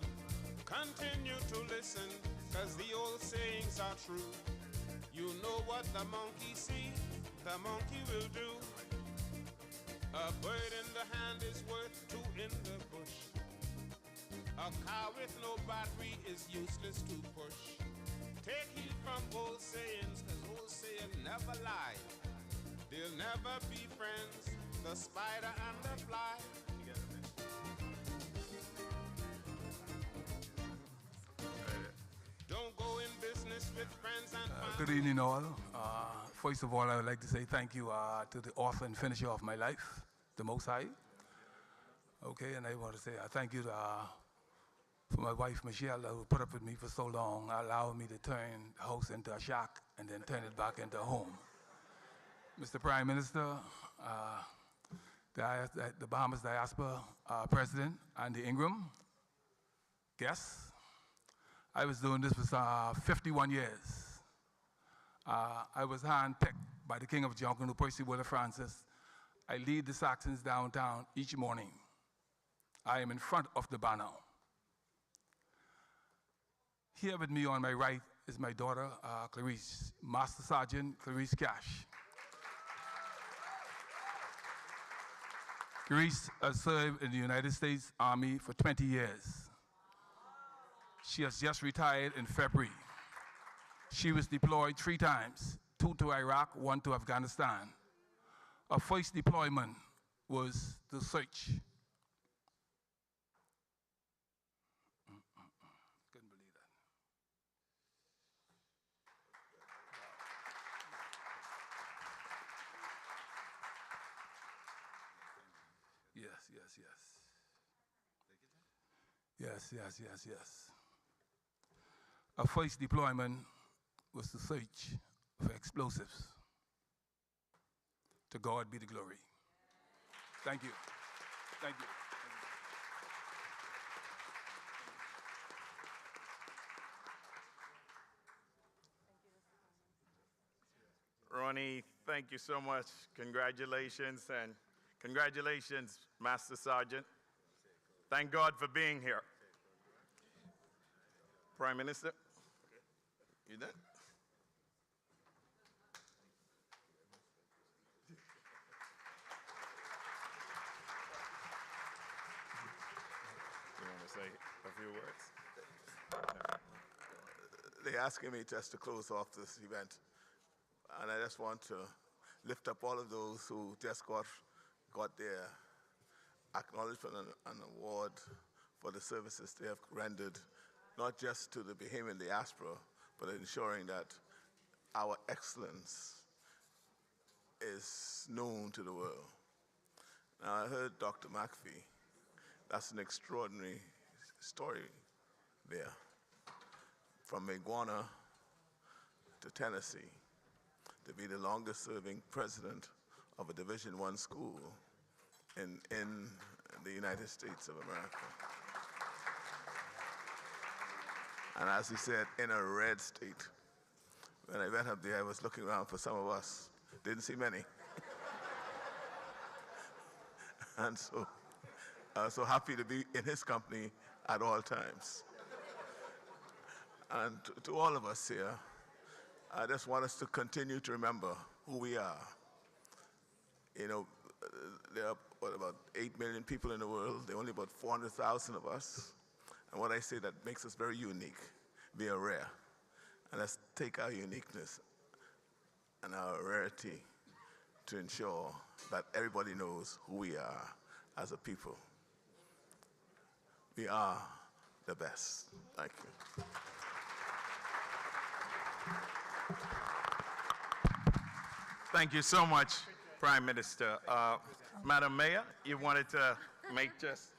Continue to listen, cause the old sayings are true. You know what the monkey see, the monkey will do. A bird in the hand is worth 2 in the bush. A car with no battery is useless to push. Take heed from old sayings, cause old sayings never lie. They'll never be friends, the spider and the fly. Don't go in business with friends and family. Good evening all. First of all, I would like to say thank you to the author and finisher of my life, the Most High. Okay, and I want to say thank you for my wife, Michelle, who put up with me for so long, allowing me to turn the house into a shack and then turn it back into a home. Mr. Prime Minister, the Bahamas Diaspora President, and the Ingraham, guests, I was doing this for 51 years. I was handpicked by the King of Jonkin, Percy Willa Francis. I lead the Saxons downtown each morning. I am in front of the banner. Here with me on my right is my daughter, Clarice, Master Sergeant Clarice Cash. Clarice has served in the United States Army for 20 years. She has just retired in February. She was deployed 3 times, 2 to Iraq, 1 to Afghanistan. Her first deployment was to search. Couldn't believe that. Yes, yes, yes. Yes, yes, yes, yes. Our first deployment was to search for explosives. To God be the glory. Thank you. Thank you. Ronnie, thank you so much. Congratulations, and congratulations, Master Sergeant. Thank God for being here. Prime Minister, you done? You want to say a few words? They're asking me just to close off this event. And I just want to lift up all of those who just got their acknowledgement and award for the services they have rendered, not just to the Bahamian diaspora, but ensuring that our excellence is known to the world. Now, I heard Dr. McPhee. That's an extraordinary story there. From Iguana to Tennessee, to be the longest serving president of a Division I school in the United States of America. And as he said, in a red state. When I went up there, I was looking around for some of us. Didn't see many. And so I was so happy to be in his company at all times. And to all of us here, I just want us to continue to remember who we are. You know, there are about 8 million people in the world. There are only about 400,000 of us. And what I say that makes us very unique. We are rare. And let's take our uniqueness and our rarity to ensure that everybody knows who we are as a people. We are the best. Thank you. Thank you so much, Prime Minister. Madam Mayor, you wanted to make just,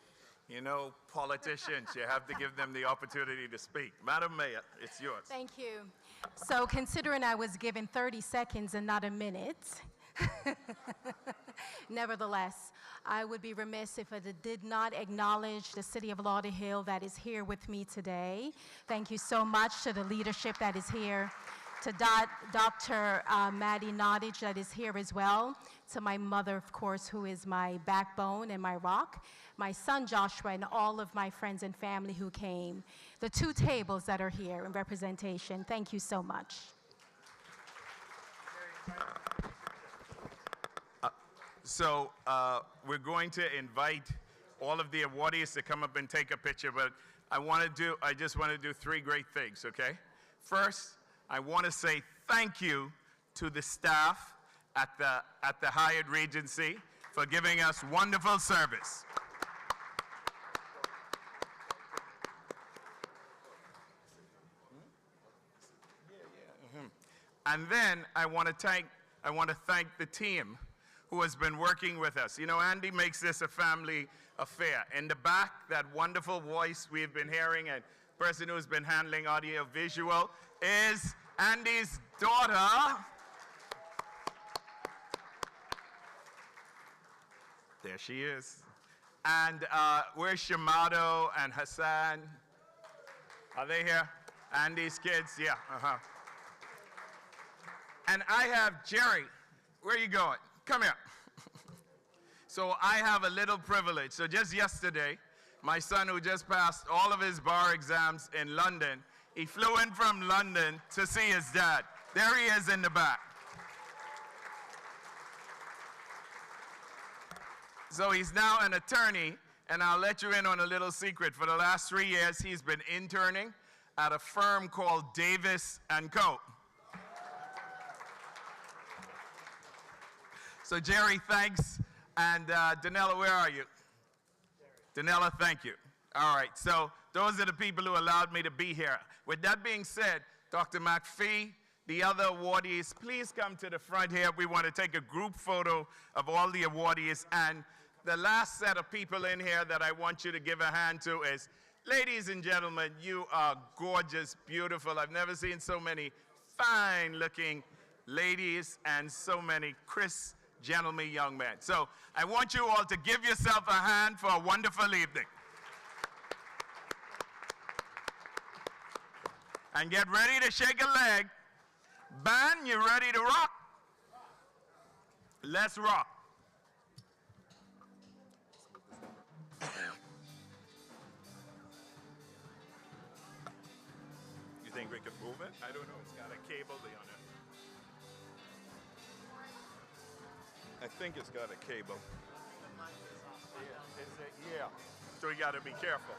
you know, politicians, you have to give them the opportunity to speak. Madam Mayor, it's yours. Thank you. So considering I was given 30 seconds and not a minute, nevertheless, I would be remiss if I did not acknowledge the City of Lauderhill that is here with me today. Thank you so much to the leadership that is here, to Dr. Maddie Nottage that is here as well, to my mother, of course, who is my backbone and my rock, my son Joshua, and all of my friends and family who came, the 2 tables that are here in representation. Thank you so much. So we're going to invite all of the awardees to come up and take a picture, but I just want to do 3 great things, okay? First, I want to say thank you to the staff at the Hyatt Regency for giving us wonderful service. And then I want to thank the team who has been working with us. You know, Andy makes this a family affair. In the back, that wonderful voice we've been hearing, and person who's been handling audio visual is Andy's daughter. There she is. And where's Shamato and Hassan? Are they here? Andy's kids? Yeah, And I have Jerry. Where are you going? Come here. So I have a little privilege. So just yesterday, my son, who just passed all of his bar exams in London, he flew in from London to see his dad. There he is in the back. So he's now an attorney, and I'll let you in on a little secret. For the last 3 years, he's been interning at a firm called Davis & Co. So Jerry, thanks. And Danella, where are you? Danella, thank you. All right, so those are the people who allowed me to be here. With that being said, Dr. McPhee, the other awardees, please come to the front here. We want to take a group photo of all the awardees. And the last set of people in here that I want you to give a hand to is, ladies and gentlemen, you are gorgeous, beautiful. I've never seen so many fine-looking ladies and so many crisp, gentlemen, young men. So I want you all to give yourself a hand for a wonderful evening. And get ready to shake a leg. Band, you ready to rock? Let's rock. You think we can move it? I don't know. It's got a cable on it. I think it's got a cable. Yeah. So we got to be careful.